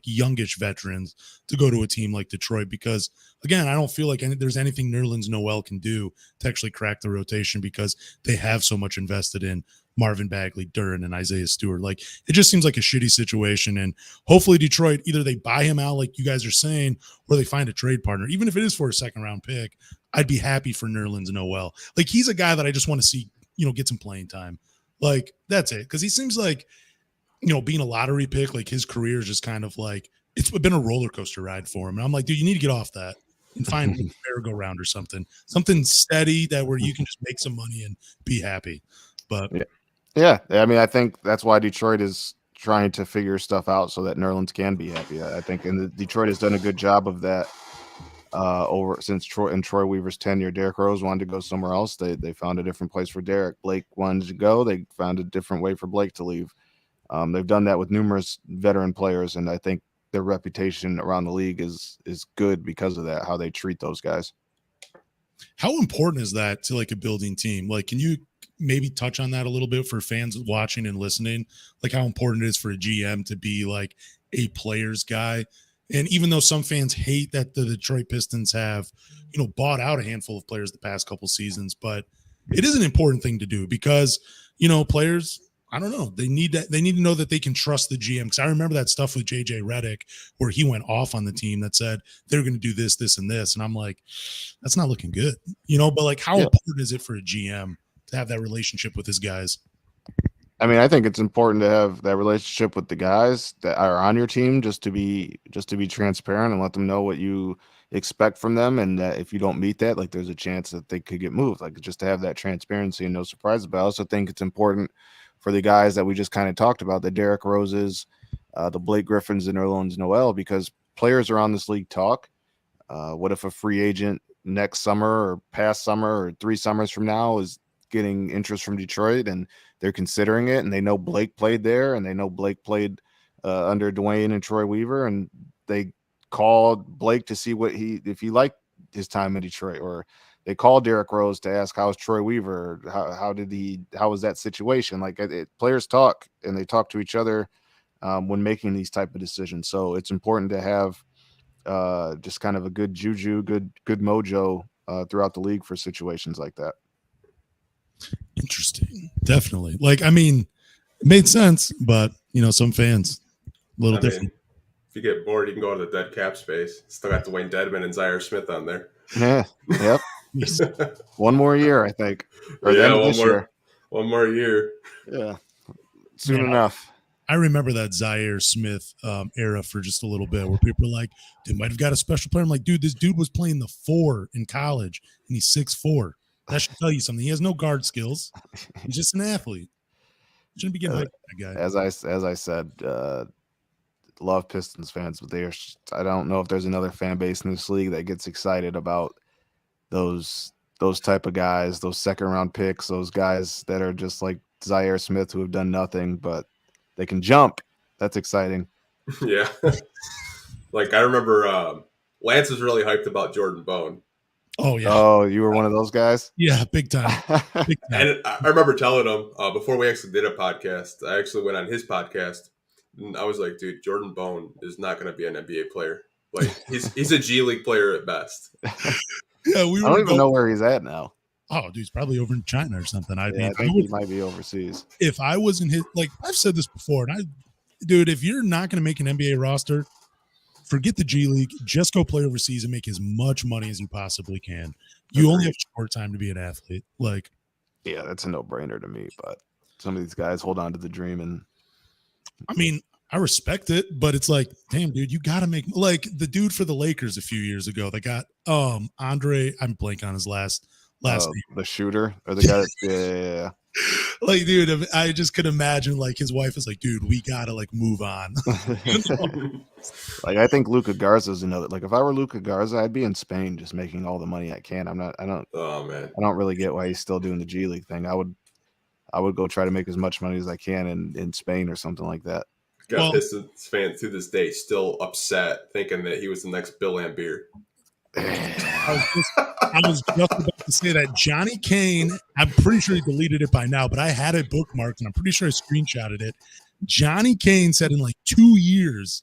Speaker 2: youngish veterans to go to a team like Detroit because, again, I don't feel like there's anything Nerlens Noel can do to actually crack the rotation because they have so much invested in Marvin Bagley, Duren, and Isaiah Stewart. Like, it just seems like a shitty situation. And hopefully Detroit, either they buy him out like you guys are saying, or they find a trade partner. Even if it is for a 2nd-round pick, I'd be happy for Nerlens Noel. Like, he's a guy that I just want to see, get some playing time. Like, that's it. Because he seems like, being a lottery pick, like his career is just kind of like, it's been a roller coaster ride for him. And I'm like, dude, you need to get off that and find a merry-go-round or something steady that where you can just make some money and be happy. But
Speaker 3: yeah. Yeah, I mean, I think that's why Detroit is trying to figure stuff out so that Nerlens can be happy. I think, and Detroit has done a good job of that over since Troy Weaver's tenure. Derrick Rose wanted to go somewhere else. They found a different place for Derrick. Blake wanted to go. They found a different way for Blake to leave. They've done that with numerous veteran players, and I think their reputation around the league is good because of that. How they treat those guys.
Speaker 2: How important is that to like a building team? Like, can you maybe touch on that a little bit for fans watching and listening? Like how important it is for a GM to be like a player's guy. And even though some fans hate that the Detroit Pistons have, bought out a handful of players the past couple seasons, but it is an important thing to do because, players, I don't know, they need to know that they can trust the GM. Because I remember that stuff with JJ Redick where he went off on the team that said they're going to do this, this, and this. And I'm like, that's not looking good, but like how important is it for a GM to have that relationship with his guys?
Speaker 3: I mean, I think it's important to have that relationship with the guys that are on your team just to be transparent and let them know what you expect from them. And that if you don't meet that, like there's a chance that they could get moved, like just to have that transparency and no surprises. But I also think it's important for the guys that we just kind of talked about, the Derrick Roses, the Blake Griffins and Nerlens Noel, because players around this league talk. What if a free agent next summer or past summer or 3 summers from now is getting interest from Detroit and they're considering it and they know Blake played there and they know Blake played under Dwayne and Troy Weaver and they called Blake to see if he liked his time in Detroit, or they called Derrick Rose to ask how's Troy Weaver, how was that situation? Like players talk and they talk to each other when making these type of decisions. So it's important to have just kind of a good juju, good mojo throughout the league for situations like that.
Speaker 2: Interesting. Definitely. Like, I mean, it made sense, but some fans a little different.
Speaker 1: If you get bored, you can go to the dead cap space. Still got Dwayne Dedman and Zaire Smith on there.
Speaker 3: Yeah. Yep. One more year, I think. Or
Speaker 1: one more year.
Speaker 3: Yeah. Soon enough.
Speaker 2: I remember that Zaire Smith era for just a little bit where people are like, they might have got a special player. I'm like, dude, this dude was playing the 4 in college and he's 6'4". That should tell you something. He has no guard skills. He's just an athlete. Shouldn't be getting hyped, that guy.
Speaker 3: As I said, love Pistons fans, but I don't know if there's another fan base in this league that gets excited about those type of guys, those second round picks, those guys that are just like Zaire Smith who have done nothing, but they can jump. That's exciting.
Speaker 1: Yeah. Like I remember Lance was really hyped about Jordan Bone.
Speaker 2: Oh, yeah.
Speaker 3: Oh, you were one of those guys?
Speaker 2: Yeah, big time. Big time.
Speaker 1: And I remember telling him before we actually did a podcast, I actually went on his podcast, and I was like, dude, Jordan Bone is not going to be an NBA player. Like, he's a G League player at best.
Speaker 2: Yeah,
Speaker 3: I don't even know where he's at now.
Speaker 2: Oh, dude, he's probably over in China or something.
Speaker 3: I think he might be overseas.
Speaker 2: If I was in his, like, I've said this before, and dude, if you're not going to make an NBA roster, forget the G League. Just go play overseas and make as much money as you possibly can. You only have short time to be an athlete. Like,
Speaker 3: yeah, that's a no-brainer to me. But some of these guys hold on to the dream, and
Speaker 2: I mean, I respect it, but it's like, damn, dude, you got to make like the dude for the Lakers a few years ago. They got Andre. I'm blank on his last name.
Speaker 3: The shooter or the guy. Yeah.
Speaker 2: Like, dude, I just could imagine like his wife is like, dude, we gotta like move on.
Speaker 3: Like I think Luka Garza is another. Like if I were Luka Garza, I'd be in Spain just making all the money I can.
Speaker 1: Oh man,
Speaker 3: I don't really get why he's still doing the G League thing. I would go try to make as much money as I can in Spain or something like that.
Speaker 1: Got Pistons fans to this day still upset, thinking that he was the next Bill Laimbeer.
Speaker 2: I was just about to say that Johnny Kane, I'm pretty sure he deleted it by now, but I had it bookmarked and I'm pretty sure I screenshotted it. Johnny Kane said in like 2 years,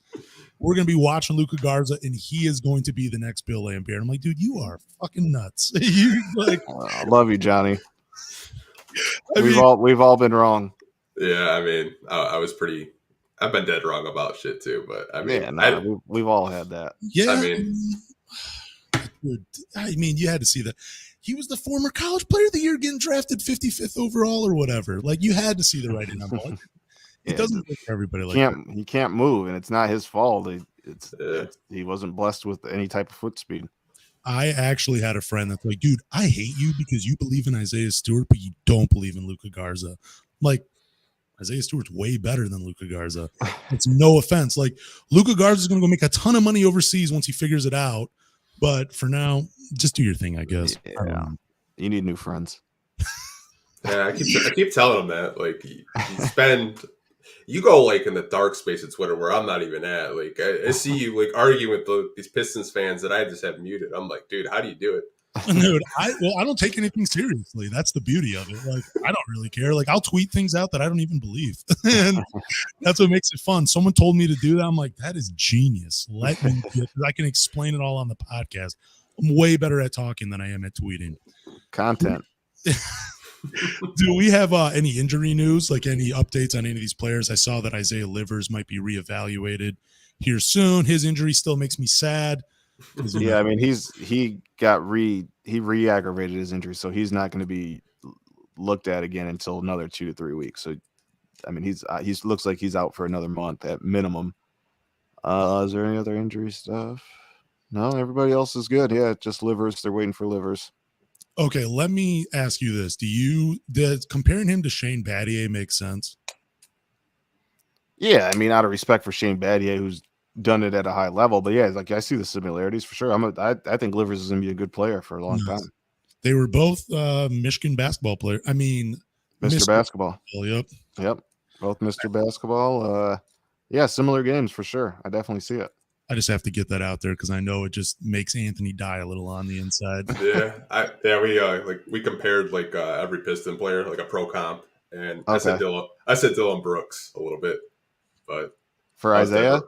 Speaker 2: we're going to be watching Luka Garza and he is going to be the next Bill Laimbeer. I'm like, dude, you are fucking nuts.
Speaker 3: I love you, Johnny. We've all been wrong.
Speaker 1: Yeah, I mean, I've been dead wrong about shit too, but I mean,
Speaker 3: we've all had that.
Speaker 2: Yeah.
Speaker 3: I
Speaker 2: mean, you had to see that. He was the former college player of the year getting drafted 55th overall or whatever. Like, you had to see the writing on the wall. It doesn't work for everybody like that.
Speaker 3: He can't move, and it's not his fault. He wasn't blessed with any type of foot speed.
Speaker 2: I actually had a friend that's like, dude, I hate you because you believe in Isaiah Stewart, but you don't believe in Luka Garza. I'm like, Isaiah Stewart's way better than Luka Garza. It's no offense. Like Luka Garza is going to go make a ton of money overseas once he figures it out. But for now, just do your thing, I guess.
Speaker 3: Yeah. You need new friends.
Speaker 1: Yeah, I keep telling him that. Like, you go like in the dark space of Twitter where I'm not even at. Like, I see you like arguing with these Pistons fans that I just have muted. I'm like, dude, how do you do it?
Speaker 2: Dude, I don't take anything seriously. That's the beauty of it. Like, I don't really care. Like, I'll tweet things out that I don't even believe, and that's what makes it fun. Someone told me to do that. I'm like, that is genius. Let me get, I can explain it all on the podcast. I'm way better at talking than I am at tweeting.
Speaker 3: Content.
Speaker 2: Do we have any injury news, like any updates on any of these players? I saw that Isaiah Livers might be reevaluated here soon. His injury still makes me sad.
Speaker 3: Yeah, I mean, he re-aggravated his injury, so he's not going to be looked at again until another 2 to 3 weeks. So, I mean, he's looks like he's out for another month at minimum. Is there any other injury stuff? No, everybody else is good. Yeah, just Livers. They're waiting for Livers.
Speaker 2: Okay, let me ask you this: does comparing him to Shane Battier make sense?
Speaker 3: Yeah, I mean, out of respect for Shane Battier, who's done it at a high level, but yeah, like I see the similarities for sure. I think Livers is going to be a good player for a long time.
Speaker 2: They were both Michigan basketball players. I mean,
Speaker 3: Mr. Basketball.
Speaker 2: Yep.
Speaker 3: Both Mr. Basketball. Yeah, similar games for sure. I definitely see it.
Speaker 2: I just have to get that out there because I know it just makes Anthony die a little on the inside.
Speaker 1: We compared like every Piston player, like a pro comp, and okay. I said Dylan Brooks a little bit, but
Speaker 3: for Isaiah.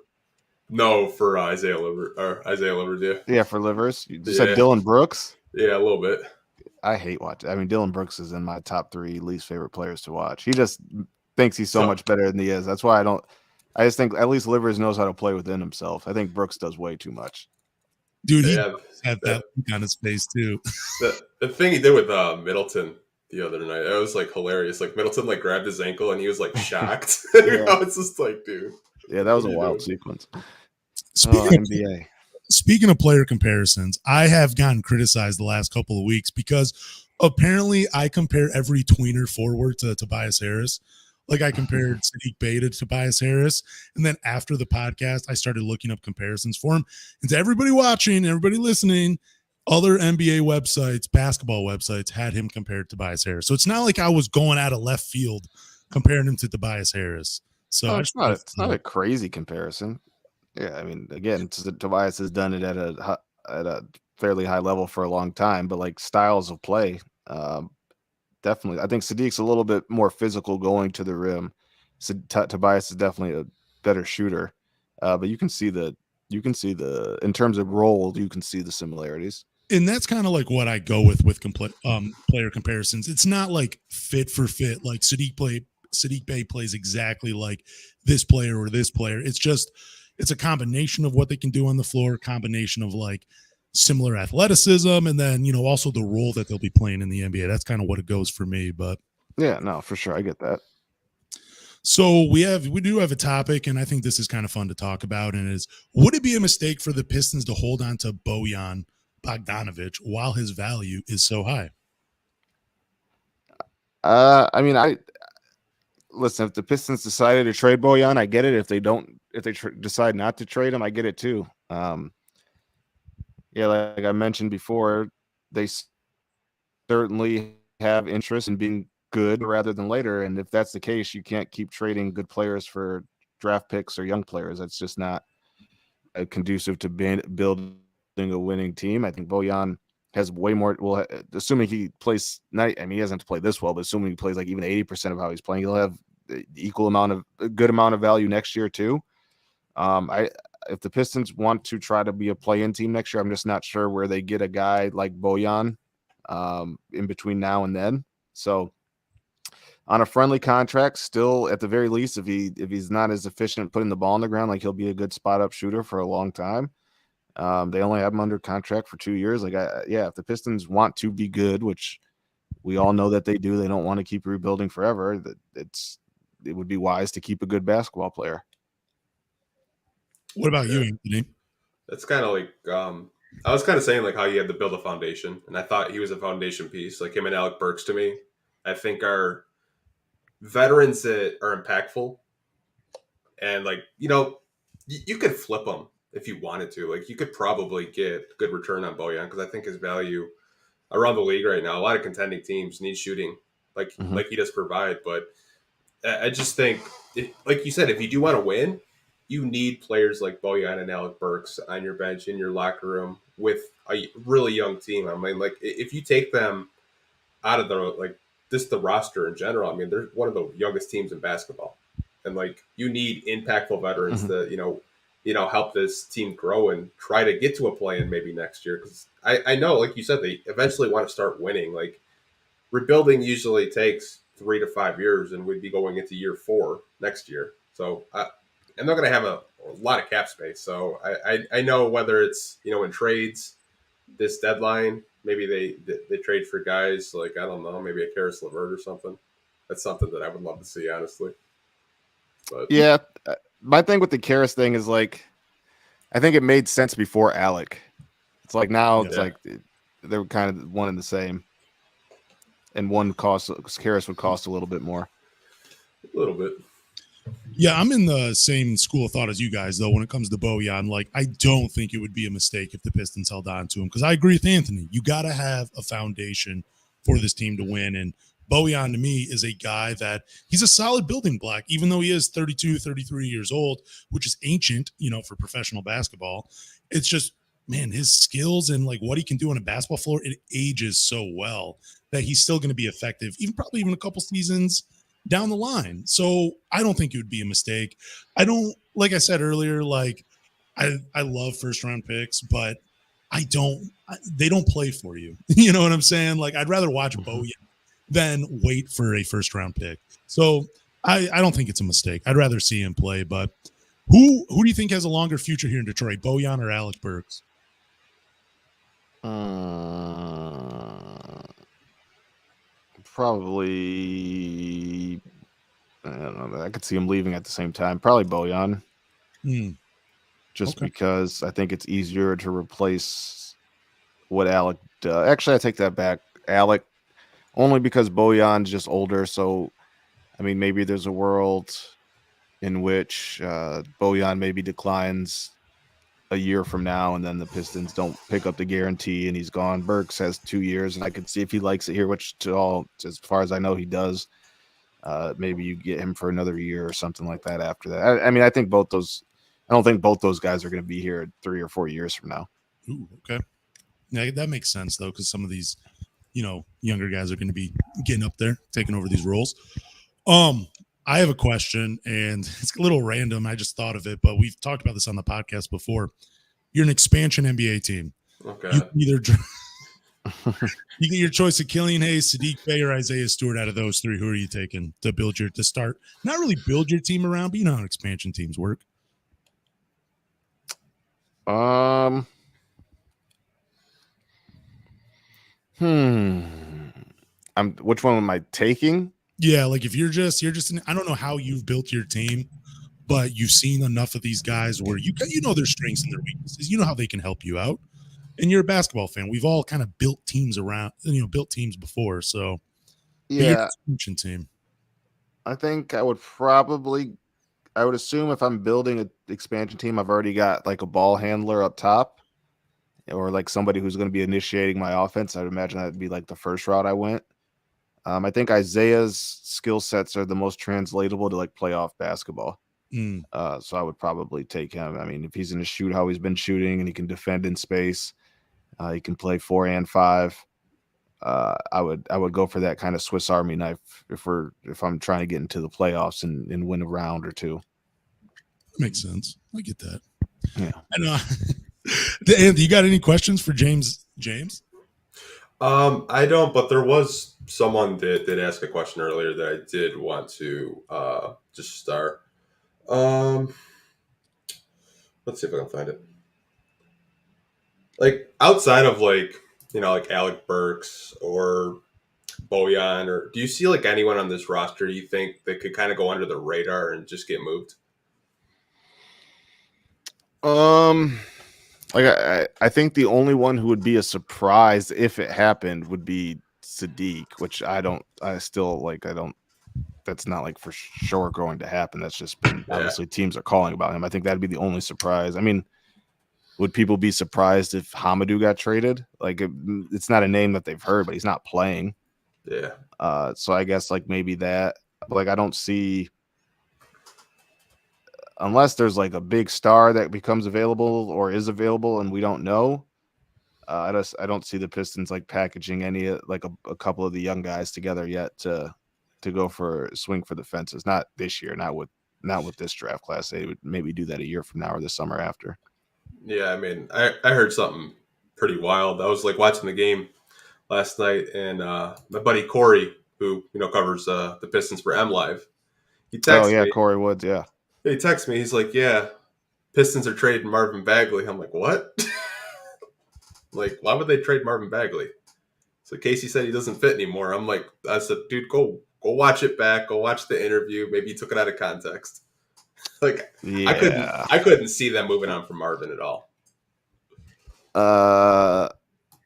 Speaker 1: No, for Isaiah Livers,
Speaker 3: yeah. For Livers, you said Dylan Brooks.
Speaker 1: Yeah, a little bit.
Speaker 3: I hate watching. I mean, Dylan Brooks is in my top 3 least favorite players to watch. He just thinks he's so much better than he is. That's why I just think at least Livers knows how to play within himself. I think Brooks does way too much.
Speaker 2: Dude, he had that kind of space too.
Speaker 1: The thing he did with Middleton the other night, it was like hilarious. Like Middleton like grabbed his ankle and he was like shocked. It's just like, dude.
Speaker 3: Yeah, that was a wild sequence.
Speaker 2: NBA. Speaking of player comparisons, I have gotten criticized the last couple of weeks because apparently I compare every tweener forward to Tobias Harris. Like I compared Sadiq Bey to Tobias Harris. And then after the podcast, I started looking up comparisons for him. And to everybody watching, everybody listening, other NBA websites, basketball websites had him compared to Tobias Harris. So it's not like I was going out of left field comparing him to Tobias Harris. So
Speaker 3: it's not a crazy comparison. Yeah, I mean, again, Tobias has done it at a fairly high level for a long time, but like styles of play, definitely. I think Sadiq's a little bit more physical going to the rim. So Tobias is definitely a better shooter, but you can see in terms of role, you can see the similarities.
Speaker 2: And that's kind of like what I go with player comparisons. It's not like fit for fit, like Sadiq Bey plays exactly like this player or this player. It's a combination of what they can do on the floor, combination of like similar athleticism, and then, also the role that they'll be playing in the NBA. That's kind of what it goes for me. But
Speaker 3: yeah, no, for sure. I get that.
Speaker 2: So we do have a topic, and I think this is kind of fun to talk about, and is, would it be a mistake for the Pistons to hold on to Bojan Bogdanovic while his value is so high?
Speaker 3: I mean, listen, if the Pistons decided to trade Bojan, I get it. If they decide not to trade him, I get it too. Yeah, like I mentioned before, they certainly have interest in being good rather than later. And if that's the case, you can't keep trading good players for draft picks or young players. That's just not conducive to building a winning team. I think Bojan has way more. Well, assuming he plays, he doesn't have to play this well, but assuming he plays like even 80% of how he's playing, he'll have a good amount of value next year too. If the Pistons want to try to be a play-in team next year, I'm just not sure where they get a guy like Bojan in between now and then. So on a friendly contract, still at the very least, if he's not as efficient putting the ball on the ground, like he'll be a good spot-up shooter for a long time. They only have him under contract for 2 years. If the Pistons want to be good, which we all know that they do, they don't want to keep rebuilding forever. It would be wise to keep a good basketball player.
Speaker 2: What about you, Anthony?
Speaker 1: That's kind of like I was kind of saying like how you had to build a foundation, and I thought he was a foundation piece. Like him and Alec Burks to me, I think are veterans that are impactful, and like you could flip them if you wanted to. Like you could probably get good return on Bojan because I think his value around the league right now. A lot of contending teams need shooting, like he does provide. But I just think, like you said, if you do want to win, you need players like Bojan and Alec Burks on your bench in your locker room with a really young team. I mean, like if you take them out of the roster in general, I mean, they're one of the youngest teams in basketball, and like you need impactful veterans to help this team grow and try to get to a play-in maybe next year. Because I know, like you said, they eventually want to start winning. Like rebuilding usually takes 3 to 5 years, and we'd be going into year 4 next year. So and they're going to have a lot of cap space. So I know whether it's in trades this deadline, maybe they trade for guys like, I don't know, maybe a Karis LeVert or something. That's something that I would love to see, honestly. But
Speaker 3: yeah, my thing with the Karis thing is like, I think it made sense before Alec. It's like now it's like they're kind of one and the same, and one cost Karis would cost a little bit more.
Speaker 1: A little bit.
Speaker 2: Yeah, I'm in the same school of thought as you guys, though, when it comes to Bojan. Like, I don't think it would be a mistake if the Pistons held on to him, because I agree with Anthony. You got to have a foundation for this team to win. And Bojan, to me, is a guy that he's a solid building block, even though he is 32, 33 years old, which is ancient, for professional basketball. It's just, man, his skills and like what he can do on a basketball floor, it ages so well that he's still going to be effective, probably even a couple seasons down the line. So I don't think it would be a mistake. I don't, like I said earlier, like I love first round picks, but they don't play for you. You know what I'm saying? Like I'd rather watch Bojan than wait for a first round pick. So I don't think it's a mistake. I'd rather see him play. But who do you think has a longer future here in Detroit, Bojan or Alec Burks?
Speaker 3: Probably, I don't know. I could see him leaving at the same time. Probably Bojan. Just because I think it's easier to replace what Alec does. Actually, I take that back. Alec, only because Bojan's just older. So, I mean, maybe there's a world in which Bojan maybe declines a year from now, and then the Pistons don't pick up the guarantee and he's gone. Burks has 2 years, and I could see if he likes it here, which as far as I know, he does. Maybe you get him for another year or something like that after that. I mean, I don't think both those guys are going to be here 3 or 4 years from now.
Speaker 2: Ooh, okay. Yeah, that makes sense though, because some of these, younger guys are going to be getting up there, taking over these roles. I have a question, and it's a little random. I just thought of it, but we've talked about this on the podcast before. You're an expansion NBA team.
Speaker 1: Okay.
Speaker 2: You get your choice of Killian Hayes, Sadiq Bey, or Isaiah Stewart. Out of those three, who are you taking to start? Not really build your team around, but you know how expansion teams work.
Speaker 3: Which one am I taking?
Speaker 2: Yeah, like if you're just I don't know how you've built your team, but you've seen enough of these guys where you know their strengths and their weaknesses. You know how they can help you out. And you're a basketball fan. We've all kind of built teams built teams before. So
Speaker 3: yeah,
Speaker 2: expansion team.
Speaker 3: I think I would assume if I'm building an expansion team, I've already got like a ball handler up top, or like somebody who's going to be initiating my offense. I'd imagine that'd be like the first route I went. I think Isaiah's skill sets are the most translatable to like playoff basketball. So I would probably take him. I mean, if he's going to shoot how he's been shooting and he can defend in space, he can play 4 and 5. I would go for that kind of Swiss Army knife if I'm trying to get into the playoffs and win a round or two.
Speaker 2: Makes sense. I get that.
Speaker 3: Yeah.
Speaker 2: And Anthony, you got any questions for James?
Speaker 1: I don't, but there was someone that did ask a question earlier that I did want to just start. Let's see if I can find it. Like outside of like Alec Burks or Bojan, or do you see like anyone on this roster you think that could kind of go under the radar and just get moved?
Speaker 3: Like I think the only one who would be a surprise if it happened would be Sadiq, which I don't that's not like for sure going to happen. That's just been obviously teams are calling about him. I think that'd be the only surprise. I mean, would people be surprised if Hamidou got traded? Like it's not a name that they've heard, but he's not playing.
Speaker 1: Yeah.
Speaker 3: So I guess like maybe that. But like I don't see, unless there's like a big star that becomes available or is available and we don't know. I don't see the Pistons like packaging any like a couple of the young guys together yet to go for a swing for the fences. Not this year, not with this draft class. They would maybe do that a year from now or the summer after.
Speaker 1: Yeah, I mean, I heard something pretty wild. I was like watching the game last night, and my buddy Corey, who covers the Pistons for MLive, he texted me.
Speaker 3: Corey Woods, yeah.
Speaker 1: He texted me. He's like, "Yeah, Pistons are trading Marvin Bagley." I'm like, "What?" Like, why would they trade Marvin Bagley? So Casey said he doesn't fit anymore. I'm like, I said, dude, go watch it back. Go watch the interview. Maybe he took it out of context. Like, yeah. I couldn't see them moving on from Marvin at all.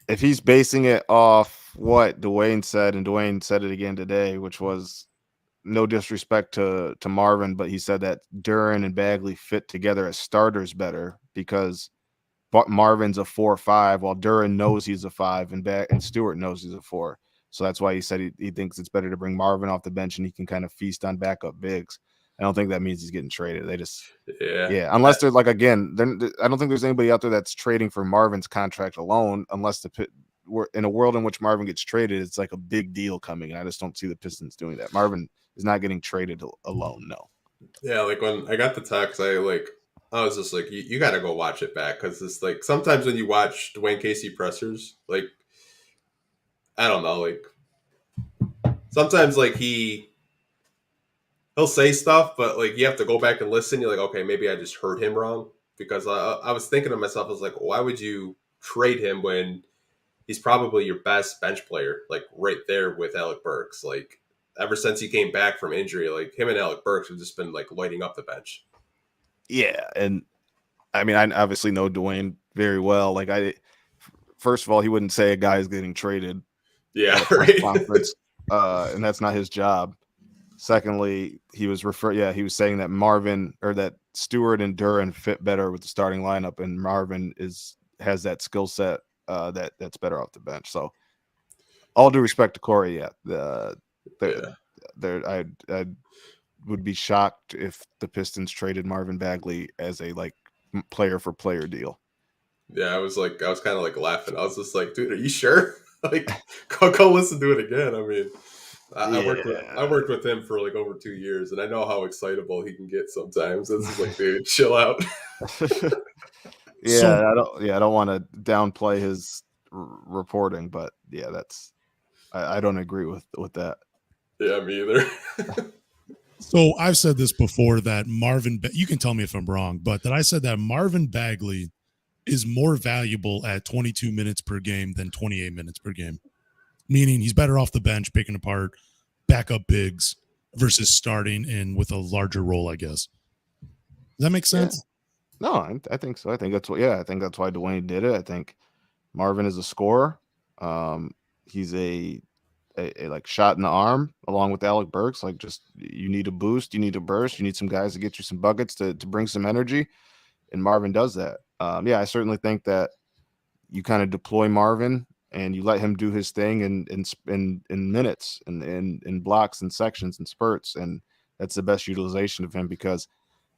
Speaker 3: If he's basing it off what Dwayne said, and Dwayne said it again today, which was no disrespect to Marvin, but he said that Duren and Bagley fit together as starters better because Marvin's a 4-5, while Duren knows he's a 5, and Stewart knows he's a 4. So that's why he said he thinks it's better to bring Marvin off the bench and he can kind of feast on backup bigs. I don't think that means he's getting traded. They just unless they're like again, I don't think there's anybody out there that's trading for Marvin's contract alone. Unless we're in a world in which Marvin gets traded, it's like a big deal coming. And I just don't see the Pistons doing that. Marvin is not getting traded alone. No.
Speaker 1: Yeah, like when I got the text, I was just like, you got to go watch it back because it's like sometimes when you watch Dwayne Casey pressers, like I don't know, like sometimes like he'll say stuff, but like you have to go back and listen. You're like, okay, maybe I just heard him wrong because I was thinking to myself, I was like, why would you trade him when he's probably your best bench player, like right there with Alec Burks? Like ever since he came back from injury, like him and Alec Burks have just been like lighting up the bench.
Speaker 3: Yeah, and I mean, I obviously know Dwayne very well. Like first of all, he wouldn't say a guy is getting traded.
Speaker 1: Yeah, right.
Speaker 3: And that's not his job. Secondly, he was saying that Marvin or that Stewart and Duren fit better with the starting lineup, and Marvin has that skill set that's better off the bench. So, all due respect to Corey, I would be shocked if the Pistons traded Marvin Bagley as a like player for player deal.
Speaker 1: Yeah, I was kind of like laughing. I was just like, dude, are you sure? Like, go listen to it again. I mean, I worked with him for like over 2 years, and I know how excitable he can get sometimes. This is like, dude, chill out.
Speaker 3: I don't want to downplay his reporting, but yeah, I don't agree with that.
Speaker 1: Yeah, me either.
Speaker 2: So I've said this before that you can tell me if I'm wrong, but that I said that Marvin Bagley is more valuable at 22 minutes per game than 28 minutes per game. Meaning he's better off the bench, picking apart backup bigs versus starting in with a larger role, I guess. Does that make sense?
Speaker 3: Yeah. No, I think so. I think that's why Dwayne did it. I think Marvin is a scorer. He's a like shot in the arm along with Alec Burks. Like just you need a boost, you need a burst, you need some guys to get you some buckets to bring some energy. And Marvin does that. I certainly think that you kind of deploy Marvin and you let him do his thing in minutes and in blocks and sections and spurts. And that's the best utilization of him because,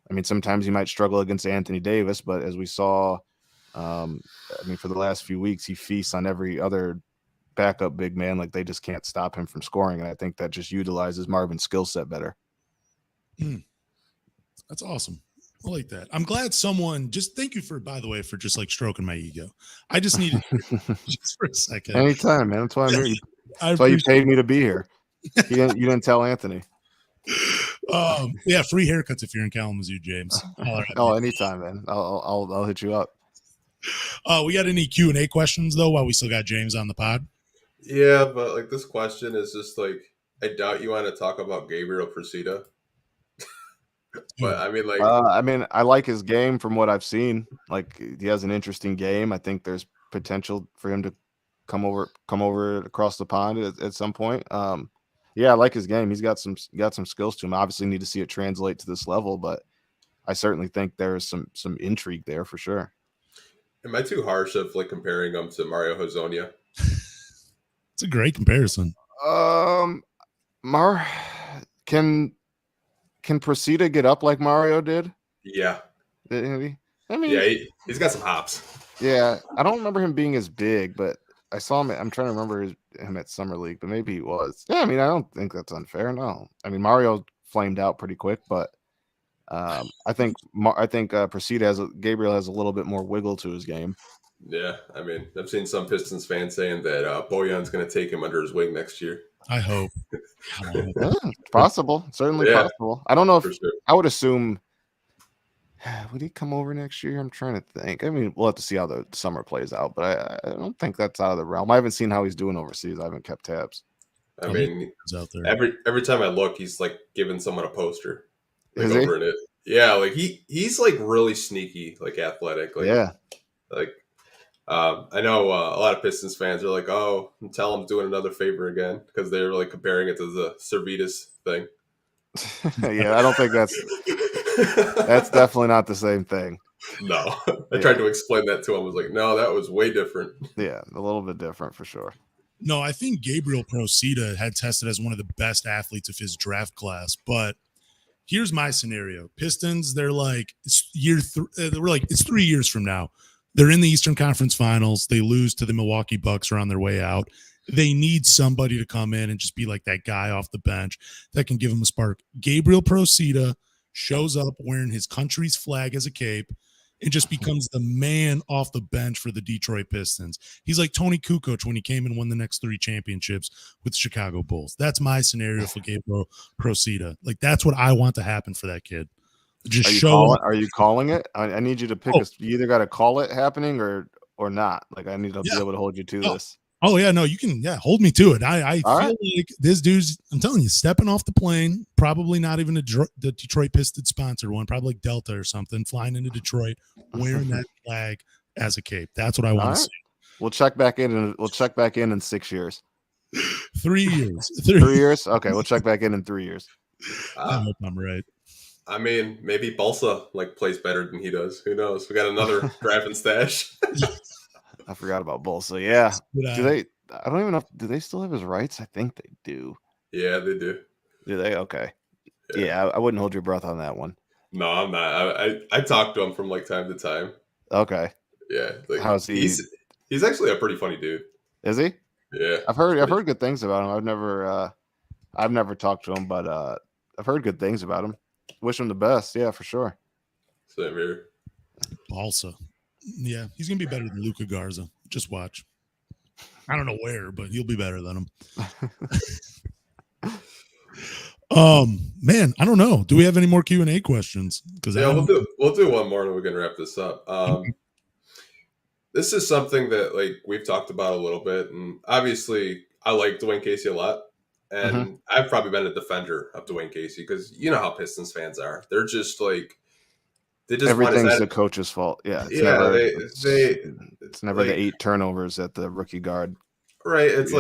Speaker 3: I mean, sometimes he might struggle against Anthony Davis, but as we saw, for the last few weeks, he feasts on every other backup big man. Like they just can't stop him from scoring. And I think that just utilizes Marvin's skill set better.
Speaker 2: That's awesome. I like that. I'm glad someone thank you by the way, for just like stroking my ego. I just needed just for a second.
Speaker 3: Anytime, man. That's why I'm here. That's why you paid me to be here. You didn't tell Anthony.
Speaker 2: Free haircuts if you're in Kalamazoo, James.
Speaker 3: Anytime, man. I'll hit you up.
Speaker 2: We got any Q&A questions though while we still got James on the pod?
Speaker 1: Yeah, but like this question is just like, I doubt you want to talk about Gabriel Procida. But I mean,
Speaker 3: I like his game from what I've seen. Like he has an interesting game. I think there's potential for him to come over across the pond at some point. Yeah, I like his game. He's got some skills to him. I obviously need to see it translate to this level, but I certainly think there's some intrigue there for sure.
Speaker 1: Am I too harsh of like comparing him to Mario Hezonja?
Speaker 2: It's a great comparison.
Speaker 3: Mar can Procida get up like Mario did?
Speaker 1: Yeah.
Speaker 3: Did he? I mean,
Speaker 1: yeah, he's got some hops.
Speaker 3: Yeah, I don't remember him being as big, but I saw him. I'm trying to remember him at Summer League, but maybe he was. Yeah, I mean, I don't think that's unfair. No, I mean Mario flamed out pretty quick, but I think Gabriel has a little bit more wiggle to his game.
Speaker 1: Yeah, I mean, I've seen some Pistons fans saying that Bojan's going to take him under his wing next year.
Speaker 2: I hope.
Speaker 3: Yeah, it's possible. Certainly possible. I don't know if sure. I would assume. Would he come over next year? I'm trying to think. I mean, we'll have to see how the summer plays out, but I don't think that's out of the realm. I haven't seen how he's doing overseas. I haven't kept tabs.
Speaker 1: I mean,
Speaker 2: out there.
Speaker 1: every time I look, he's like giving someone a poster. Like
Speaker 3: Is
Speaker 1: over in it. Yeah, like he's like really sneaky, like athletic. Like,
Speaker 3: yeah.
Speaker 1: Like I know a lot of Pistons fans are like, "Oh, tell him doing another favor again," because they're like comparing it to the Servetus thing.
Speaker 3: Yeah, I don't think that's definitely not the same thing.
Speaker 1: No, I tried to explain that to him. I was like, "No, that was way different."
Speaker 3: Yeah, a little bit different for sure.
Speaker 2: No, I think Gabriel Procida had tested as one of the best athletes of his draft class, but here's my scenario. Pistons, they're like it's 3 years from now. They're in the Eastern Conference Finals. They lose to the Milwaukee Bucks or on their way out. They need somebody to come in and just be like that guy off the bench that can give them a spark. Gabriel Procida shows up wearing his country's flag as a cape and just becomes the man off the bench for the Detroit Pistons. He's like Tony Kukoc when he came and won the next 3 championships with the Chicago Bulls. That's my scenario for Gabriel Procida. Like, that's what I want to happen for that kid. Just
Speaker 3: are you calling it? I need you to pick you either got to call it happening or not. Like, I need to be able to hold you to this.
Speaker 2: Oh yeah, no, you can hold me to it. I feel like this dude's, I'm telling you, stepping off the plane, probably not even the Detroit Pistons sponsored one, probably like Delta or something, flying into Detroit, wearing that flag as a cape. That's what I want to see.
Speaker 3: We'll check back in 6 years.
Speaker 2: 3 years.
Speaker 3: 3 years? Okay, we'll check back in 3 years.
Speaker 2: I hope I'm right.
Speaker 1: I mean, maybe Balsa like plays better than he does. Who knows? We got another draft stash.
Speaker 3: I forgot about Balsa. Yeah. Do they? I don't even know. Do they still have his rights? I think they do.
Speaker 1: Yeah, they do.
Speaker 3: Do they? Okay. Yeah, I wouldn't hold your breath on that one.
Speaker 1: No, I'm not. I talk to him from like time to time.
Speaker 3: Okay.
Speaker 1: Yeah. Like,
Speaker 3: how's he?
Speaker 1: He's actually a pretty funny dude.
Speaker 3: Is he?
Speaker 1: Yeah.
Speaker 3: I've heard good things about him. I've never talked to him, but I've heard good things about him. Wish him the best. Yeah, for sure.
Speaker 1: Same here.
Speaker 2: Balsa. Yeah, he's gonna be better than Luka Garza. Just watch. I don't know where, but he'll be better than him. Man, I don't know. Do we have any more Q&A questions? Because
Speaker 1: we'll do one more and we can wrap this up. This is something that like we've talked about a little bit, and obviously I like Dwayne Casey a lot, and I've probably been a defender of Dwayne Casey because you know how Pistons fans are. They're just like.
Speaker 3: Everything's the coach's fault. Yeah, it's never the 8 turnovers at the rookie guard.
Speaker 1: Right. It's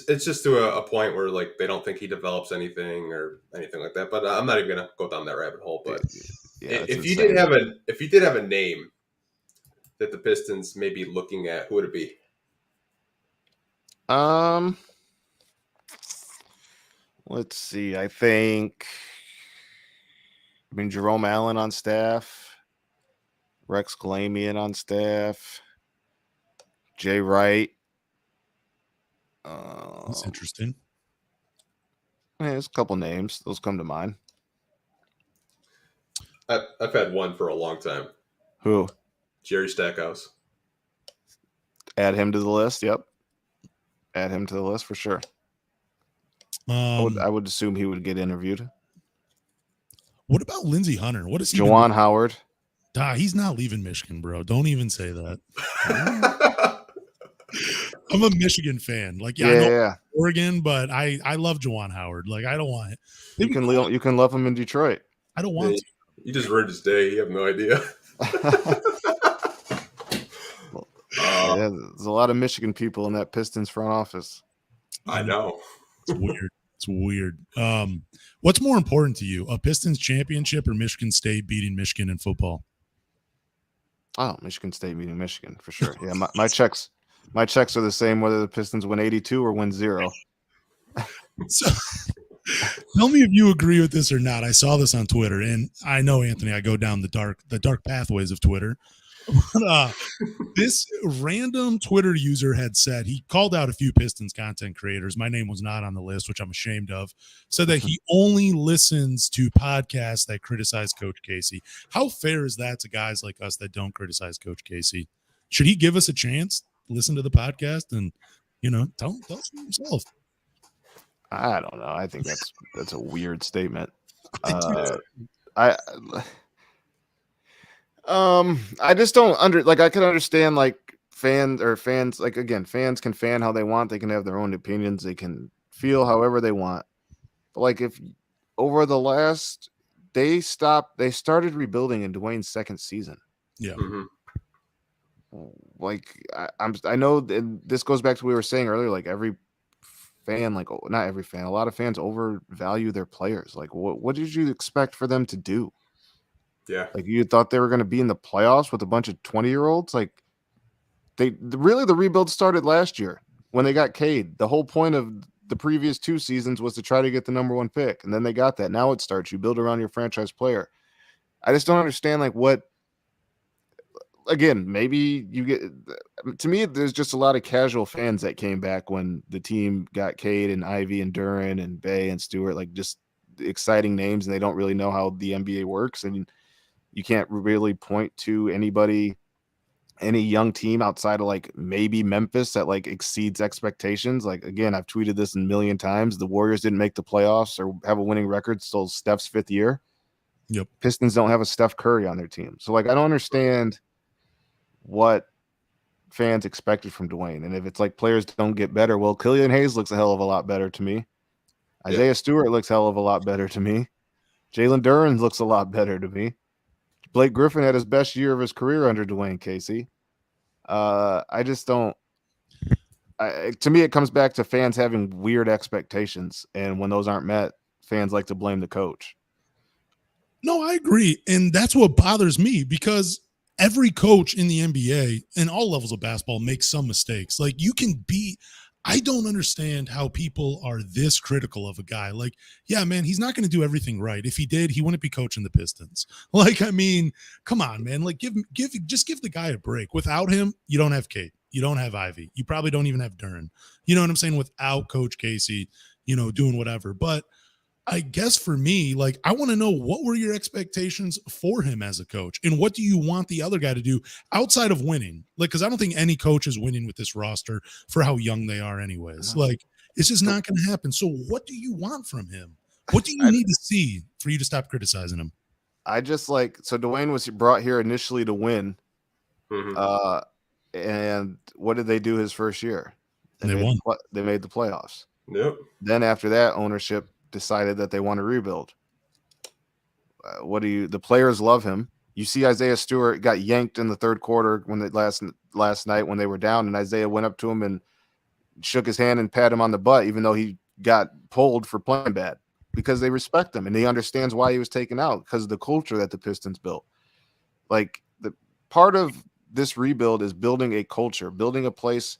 Speaker 1: it's just to a point where like they don't think he develops anything or anything like that. But I'm not even gonna go down that rabbit hole. But if you did have a name that the Pistons may be looking at, who would it be?
Speaker 3: Let's see. I mean, Jerome Allen on staff, Rex Galamian on staff, Jay Wright.
Speaker 2: That's interesting.
Speaker 3: Yeah, there's a couple names. Those come to mind.
Speaker 1: I've had one for a long time.
Speaker 3: Who?
Speaker 1: Jerry Stackhouse.
Speaker 3: Add him to the list. Yep. Add him to the list for sure. I would assume he would get interviewed.
Speaker 2: What about Lindsey Hunter? What is he?
Speaker 3: Juwan Howard.
Speaker 2: He's not leaving Michigan, bro. Don't even say that. I'm a Michigan fan. Like, I know Oregon, but I love Juwan Howard. Like, I don't want it.
Speaker 3: You can love him in Detroit.
Speaker 2: I don't want to.
Speaker 1: You just ruined his day. You have no idea.
Speaker 3: There's a lot of Michigan people in that Pistons front office.
Speaker 1: I know.
Speaker 2: It's weird. It's weird. What's more important to you, a Pistons championship or Michigan State beating Michigan in football?
Speaker 3: Oh, Michigan State beating Michigan for sure. Yeah, my checks are the same whether the Pistons win 82 or win 0.
Speaker 2: So tell me if you agree with this or not. I saw this on Twitter, and I know, Anthony, I go down the dark pathways of Twitter. But, this random Twitter user had said, he called out a few Pistons content creators. My name was not on the list, which I'm ashamed of. Said that he only listens to podcasts that criticize Coach Casey. How fair is that to guys like us that don't criticize Coach Casey? Should he give us a chance? Listen to the podcast and, tell us for himself.
Speaker 3: I don't know. I think that's a weird statement. I just don't I can understand fans like, again, fans can fan how they want, they can have their own opinions, they can feel however they want. But like, if over the last they started rebuilding in Dwayne's second season.
Speaker 2: Yeah.
Speaker 1: Mm-hmm.
Speaker 3: Like I know this goes back to what we were saying earlier, like every fan, like not every fan, a lot of fans overvalue their players. Like what did you expect for them to do?
Speaker 1: Yeah.
Speaker 3: Like, you thought they were going to be in the playoffs with a bunch of 20-year-olds? Like, the rebuild started last year when they got Cade. The whole point of the previous 2 seasons was to try to get the number 1 pick, and then they got that. Now it starts. You build around your franchise player. I just don't understand, like, what – again, maybe you get – to me, there's just a lot of casual fans that came back when the team got Cade and Ivy and Duran and Bay and Stewart, like, just exciting names, and they don't really know how the NBA works, and – you can't really point to any young team outside of like maybe Memphis that like exceeds expectations. Like, again, I've tweeted this a million times. The Warriors didn't make the playoffs or have a winning record till Steph's 5th year.
Speaker 2: Yep.
Speaker 3: Pistons don't have a Steph Curry on their team. So like, I don't understand what fans expected from Dwayne. And if it's like players don't get better, well, Killian Hayes looks a hell of a lot better to me. Isaiah Stewart looks a hell of a lot better to me. Jalen Duren looks a lot better to me. Blake Griffin had his best year of his career under Dwayne Casey. I just don't. To me, it comes back to fans having weird expectations, and when those aren't met, fans like to blame the coach.
Speaker 2: No, I agree, and that's what bothers me because every coach in the NBA and all levels of basketball makes some mistakes. Like, you can be. I don't understand how people are this critical of a guy. Like, yeah, man, he's not going to do everything right. If he did, he wouldn't be coaching the Pistons. Like, I mean, come on, man. Like, give the guy a break. Without him, you don't have Kate. You don't have Ivy. You probably don't even have Duren. You know what I'm saying? Without Coach Casey, doing whatever. But I guess for me, like, I want to know, what were your expectations for him as a coach? And what do you want the other guy to do outside of winning? Like, because I don't think any coach is winning with this roster for how young they are anyways. Like, it's just not going to happen. So what do you want from him? What do you need to see for you to stop criticizing him?
Speaker 3: I just so Dwayne was brought here initially to win. Mm-hmm. And what did they do his first year?
Speaker 2: They won.
Speaker 3: They made the playoffs.
Speaker 1: Yep.
Speaker 3: Then after that, ownership decided that they want to rebuild. The players love him. You see Isaiah Stewart got yanked in the 3rd quarter when last night when they were down, and Isaiah went up to him and shook his hand and pat him on the butt, even though he got pulled for playing bad, because they respect him and he understands why he was taken out, because of the culture that the Pistons built. Like, the part of this rebuild is building a culture, building a place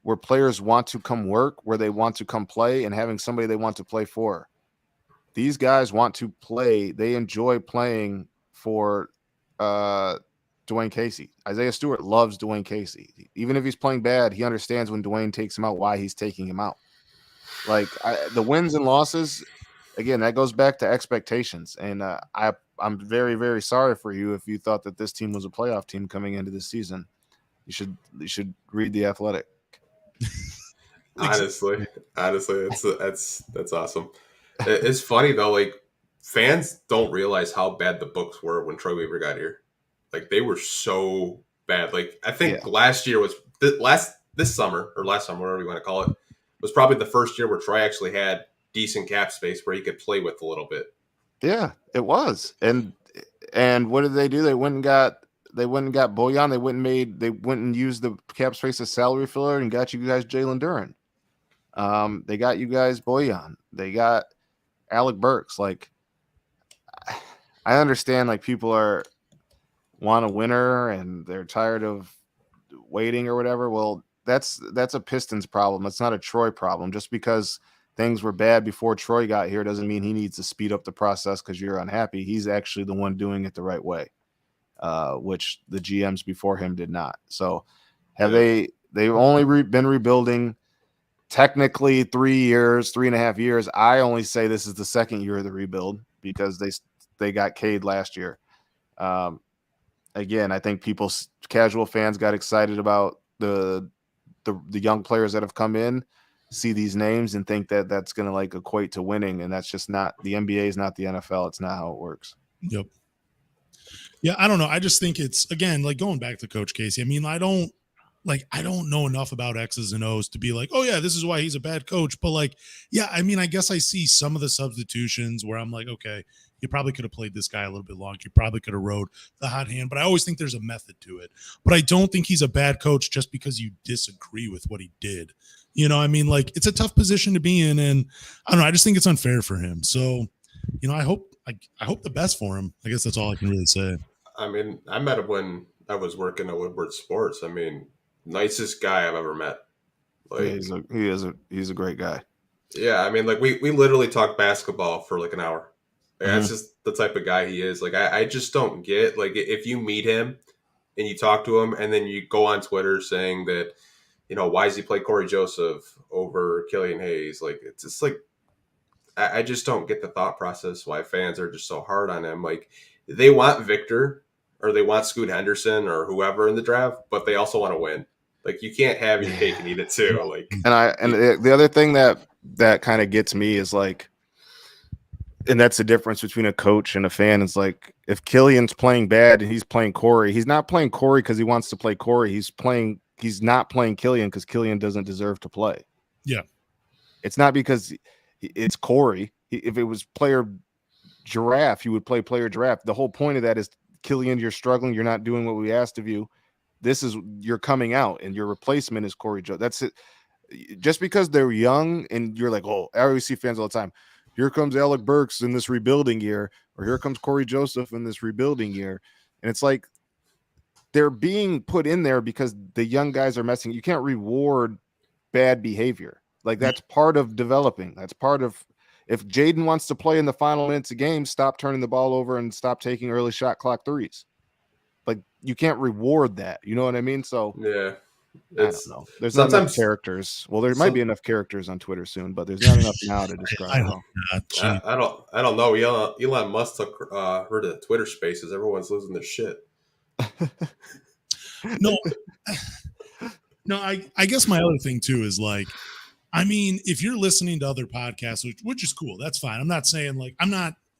Speaker 3: where players want to come work, where they want to come play, and having somebody they want to play for. These guys want to play. They enjoy playing for Dwayne Casey. Isaiah Stewart loves Dwayne Casey. Even if he's playing bad, he understands when Dwayne takes him out, why he's taking him out. Like, the wins and losses, again, that goes back to expectations. And I'm very, very sorry for you if you thought that this team was a playoff team coming into this season. You should read The Athletic.
Speaker 1: Honestly, that's awesome. It's funny though, like, fans don't realize how bad the books were when Troy Weaver got here. Like, they were so bad. Like, I think last year was this summer, or last summer, whatever you want to call it, was probably the first year where Troy actually had decent cap space where he could play with a little bit.
Speaker 3: Yeah, it was. And what did they do? They went and got Bojan. They went and used the cap space as salary filler and got you guys Jalen Duren. They got you guys Boyan. They got Alec Burks. Like, I understand like people want a winner and they're tired of waiting or whatever. Well, that's a Pistons problem. It's not a Troy problem. Just because things were bad before Troy got here doesn't mean he needs to speed up the process because you're unhappy. He's actually the one doing it the right way, which the GMs before him did not. So they've only been rebuilding technically 3.5 years. I only say this is the second year of the rebuild because they got Cade last year. Again, I think casual fans got excited about the young players that have come in, see these names and think that that's going to like equate to winning. And that's just not, the NBA is not the NFL. It's not how it works.
Speaker 2: Yep. Yeah. I don't know. I just think it's, again, like going back to Coach Casey. I mean, I don't know enough about X's and O's to be like, oh yeah, this is why he's a bad coach. But like, yeah, I mean, I guess I see some of the substitutions where I'm like, okay, you probably could have played this guy a little bit longer. You probably could have rode the hot hand, but I always think there's a method to it. But I don't think he's a bad coach just because you disagree with what he did. You know, I mean, like it's a tough position to be in, and I don't know. I just think it's unfair for him. So, you know, I hope the best for him. I guess that's all I can really say.
Speaker 1: I mean, I met him when I was working at Woodward Sports. I mean, nicest guy I've ever met. Like,
Speaker 3: he's a great guy.
Speaker 1: Yeah, I mean, like we literally talked basketball for like an hour. Like, that's just the type of guy he is. Like I just don't get, like, if you meet him and you talk to him and then you go on Twitter saying that, you know, why does he play Corey Joseph over Killian Hayes? Like, it's just like, I just don't get the thought process why fans are just so hard on him. Like, they want Victor or they want Scoot Henderson or whoever in the draft, but they also want to win. Like, you can't have your cake and eat it too. Like,
Speaker 3: and the other thing that kind of gets me is like, and that's the difference between a coach and a fan. Is like, if Killian's playing bad and he's playing Corey, he's not playing Corey because he wants to play Corey. He's not playing Killian because Killian doesn't deserve to play.
Speaker 2: Yeah.
Speaker 3: It's not because it's Corey. If it was player giraffe, you would play player giraffe. The whole point of that is, Killian, you're struggling. You're not doing what we asked of you. You're coming out and your replacement is Corey Joe. That's it. Just because they're young and you're like, oh, I always see fans all the time. Here comes Alec Burks in this rebuilding year, or here comes Corey Joseph in this rebuilding year. And it's like, they're being put in there because the young guys are messing. You can't reward bad behavior. Like, that's part of developing. That's part of, if Jaden wants to play in the final minutes of games, stop turning the ball over and stop taking early shot clock threes. Like, you can't reward that. You know what I mean? So
Speaker 1: yeah,
Speaker 3: I don't know. There's not enough characters. Well, there might be enough characters on Twitter soon, but there's not enough now to describe it all.
Speaker 1: I don't know. Elon Musk took her to Twitter Spaces. Everyone's losing their shit.
Speaker 2: No, I guess my other thing too is like, I mean, if you're listening to other podcasts, which is cool, that's fine. I'm not saying like,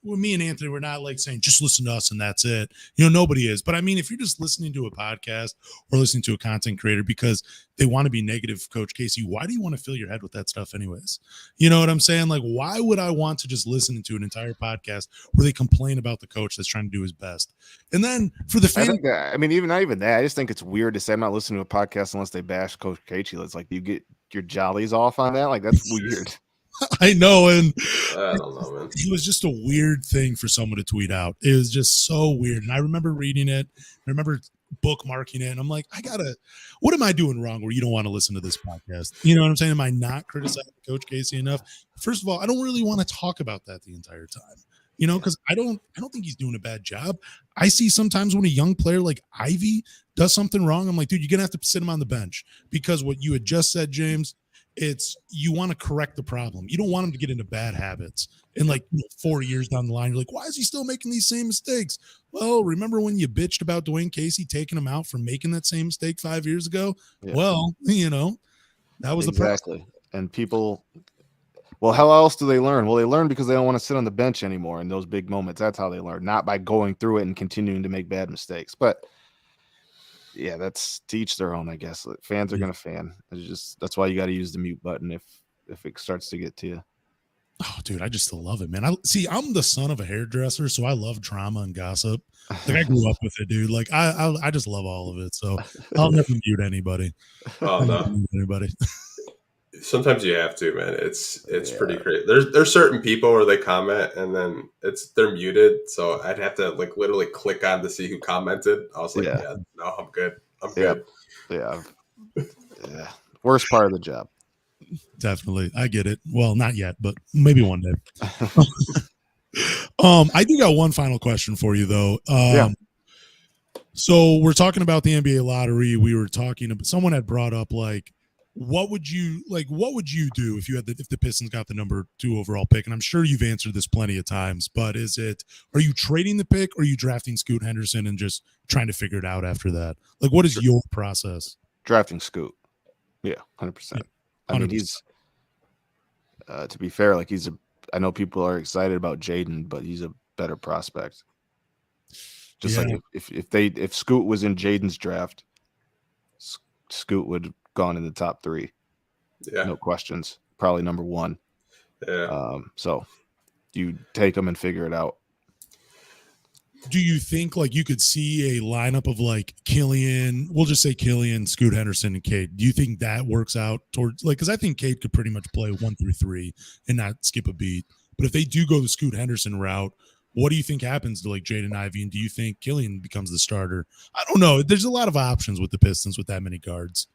Speaker 2: me and Anthony, we're not like saying just listen to us and that's it. You know, nobody is. But I mean, if you're just listening to a podcast or listening to a content creator because they want to be negative, Coach Casey, why do you want to fill your head with that stuff anyways? You know what I'm saying? Like, why would I want to just listen to an entire podcast where they complain about the coach that's trying to do his best? And then for the fan,
Speaker 3: I mean, even not even that. I just think it's weird to say I'm not listening to a podcast unless they bash Coach Casey. It's like, you get your jollies off on that? Like, that's weird.
Speaker 2: I know, and
Speaker 1: I don't know, man.
Speaker 2: It was just a weird thing for someone to tweet out. It was just so weird. And I remember reading it. I remember bookmarking it. And I'm like, what am I doing wrong where you don't want to listen to this podcast? You know what I'm saying? Am I not criticizing Coach Casey enough? First of all, I don't really want to talk about that the entire time. You know, because I don't think he's doing a bad job. I see sometimes when a young player like Ivy does something wrong, I'm like, dude, you're going to have to sit him on the bench, because what you had just said, James, it's, you want to correct the problem. You don't want him to get into bad habits. And like 4 years down the line, you're like, why is he still making these same mistakes? Well, remember when you bitched about Dwayne Casey taking him out for making that same mistake 5 years ago? Yeah. Well, you know, that was
Speaker 3: exactly the problem. And people, well, how else do they learn? Well, they learn because they don't want to sit on the bench anymore in those big moments. That's how they learn, not by going through it and continuing to make bad mistakes. But yeah, that's to each their own, I guess. Fans are going to fan. It's just, that's why you got to use the mute button if it starts to get to you.
Speaker 2: Oh, dude, I just still love it, man. I'm the son of a hairdresser, so I love drama and gossip. Like, I grew up with it, dude. Like, I just love all of it. So I'll never mute anybody.
Speaker 1: Oh, no.
Speaker 2: Anybody.
Speaker 1: Sometimes you have to, man. It's pretty crazy. There's certain people where they comment and then they're muted, so I'd have to like literally click on to see who commented. I was like, yeah no, I'm good. I'm good.
Speaker 3: Yeah. Worst part of the job.
Speaker 2: Definitely, I get it. Well, not yet, but maybe one day. I do got one final question for you though. So we're talking about the NBA lottery. We were talking about, someone had brought up like, what would you do if you had if the Pistons got the number 2 overall pick? And I'm sure you've answered this plenty of times, but are you trading the pick or are you drafting Scoot Henderson and just trying to figure it out after that? Like, what is your process?
Speaker 3: Drafting Scoot. Yeah, 100%. I mean, he's to be fair, like I know people are excited about Jaden, but he's a better prospect. Just like if Scoot was in Jaden's draft, Scoot would have gone in the top 3. Yeah. No questions. Probably number 1.
Speaker 1: Yeah.
Speaker 3: So you take them and figure it out.
Speaker 2: Do you think like you could see a lineup of like Killian, we'll just say Killian, Scoot Henderson, and Cade? Do you think that works out towards like, because I think Cade could pretty much play 1 through 3 and not skip a beat. But if they do go the Scoot Henderson route, what do you think happens to like Jaden Ivey? And do you think Killian becomes the starter? I don't know. There's a lot of options with the Pistons with that many guards.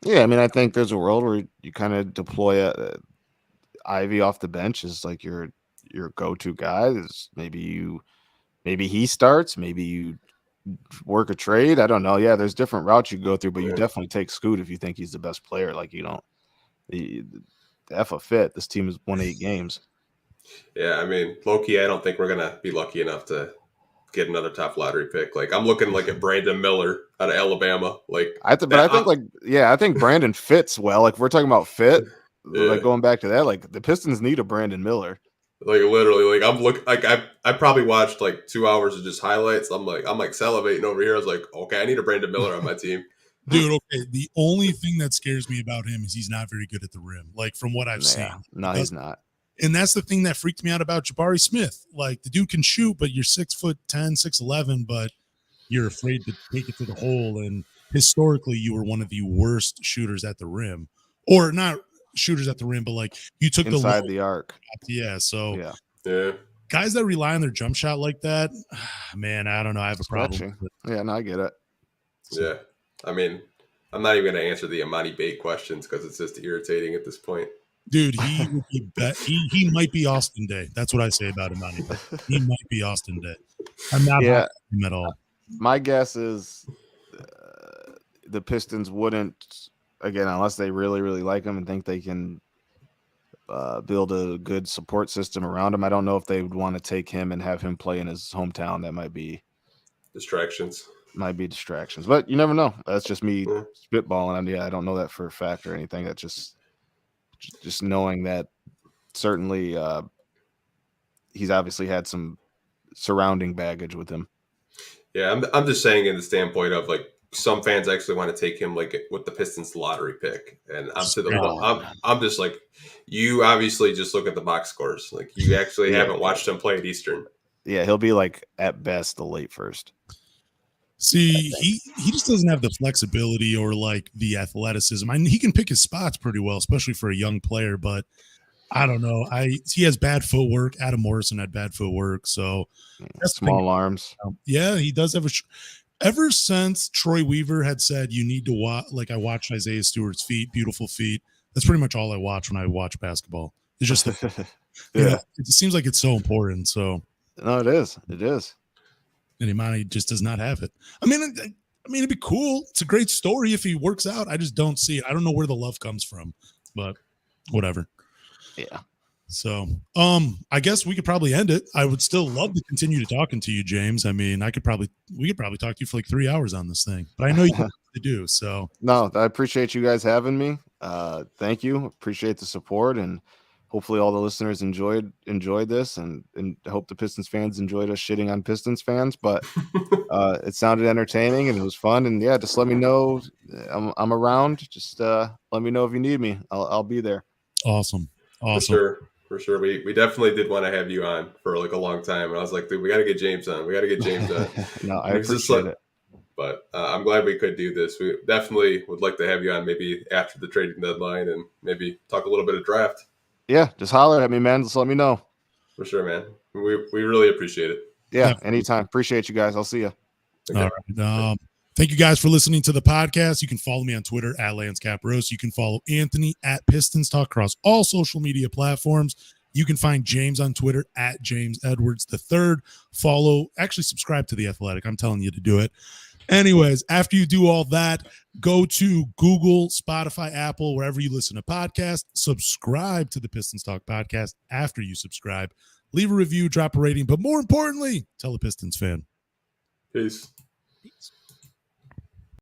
Speaker 3: Yeah, I mean, I think there's a world where you kind of deploy Ivy off the bench as like your go-to guy. Maybe he starts, maybe you work a trade. I don't know. Yeah, there's different routes you go through, but you definitely take Scoot if you think he's the best player. Like the F a fit. This team has won 8 games.
Speaker 1: Yeah, I mean, low-key, I don't think we're gonna be lucky enough to get another top lottery pick. Like I'm looking like at Brandon Miller out of Alabama. Like
Speaker 3: I think Brandon fits well. Like if we're talking about fit, like going back to that, like the Pistons need a Brandon Miller.
Speaker 1: Like literally, like I'm looking like I probably watched like 2 hours of just highlights. I'm like salivating over here. I was like, okay, I need a Brandon Miller on my team.
Speaker 2: Dude, okay. The only thing that scares me about him is he's not very good at the rim. Like from what I've seen.
Speaker 3: No, he's not.
Speaker 2: And that's the thing that freaked me out about Jabari Smith. Like the dude can shoot, but you're 6'10", 6'11", but you're afraid to take it to the hole. And historically, you were one of the worst shooters at the rim, or not shooters at the rim, but like you took
Speaker 3: inside the arc.
Speaker 2: Yeah. So
Speaker 1: yeah.
Speaker 2: Guys that rely on their jump shot like that, man, I don't know. I have a problem.
Speaker 3: Yeah, no, I get it.
Speaker 1: Yeah. I mean, I'm not even going to answer the Amani Bate questions because it's just irritating at this point.
Speaker 2: Dude, he might be Austin Day. That's what I say about him. He might be Austin Day. I'm not him at all.
Speaker 3: My guess is the Pistons wouldn't, again, unless they really, really like him and think they can build a good support system around him. I don't know if they would want to take him and have him play in his hometown. That might be
Speaker 1: distractions.
Speaker 3: But you never know. That's just me spitballing. I don't know that for a fact or anything. That's just knowing that certainly he's obviously had some surrounding baggage with him.
Speaker 1: Yeah, I'm just saying in the standpoint of like some fans actually want to take him like with the Pistons lottery pick, and I'm just like, you obviously just look at the box scores. Like you actually haven't watched him play at Eastern.
Speaker 3: Yeah, he'll be like at best the late first.
Speaker 2: See, he just doesn't have the flexibility or like the athleticism. I mean, he can pick his spots pretty well, especially for a young player, but I don't know. He has bad footwork. Adam Morrison had bad footwork, so
Speaker 3: small arms.
Speaker 2: Yeah, he does have ever since Troy Weaver had said you need to watch. Like I watched Isaiah Stewart's feet, beautiful feet. That's pretty much all I watch when I watch basketball. It's just it seems like it's so important. So
Speaker 3: no, it is. It is.
Speaker 2: And Imani just does not have it. I mean, it'd be cool. It's a great story if he works out. I just don't see it. I don't know where the love comes from, but whatever.
Speaker 3: Yeah.
Speaker 2: So, I guess we could probably end it. I would still love to continue to talking to you, James. I mean, we could probably talk to you for like 3 hours on this thing, but I know you have to do. So,
Speaker 3: no, I appreciate you guys having me. Thank you. Appreciate the support, and hopefully all the listeners enjoyed this, and I hope the Pistons fans enjoyed us shitting on Pistons fans, but it sounded entertaining and it was fun. And yeah, just let me know. I'm around. Just let me know if you need me. I'll be there.
Speaker 2: Awesome.
Speaker 1: For sure. We definitely did want to have you on for like a long time. And I was like, dude, we got to get James on. No, I appreciate it. But I'm glad we could do this. We definitely would like to have you on maybe after the trading deadline and maybe talk a little bit of draft.
Speaker 3: Yeah, just holler at me, man. Just let me know.
Speaker 1: For sure, man. We really appreciate it.
Speaker 3: Yeah, anytime. Appreciate you guys. I'll see you.
Speaker 2: Okay. All right. Thank you guys for listening to the podcast. You can follow me on Twitter at LanceCapRose. You can follow Anthony at Pistons Talk across all social media platforms. You can find James on Twitter at James Edwards III. Subscribe to The Athletic. I'm telling you to do it. Anyways, after you do all that, go to Google, Spotify, Apple, wherever you listen to podcasts. Subscribe to the Pistons Talk podcast. After you subscribe, leave a review, drop a rating, but more importantly, tell a Pistons fan.
Speaker 1: Peace.
Speaker 2: Peace.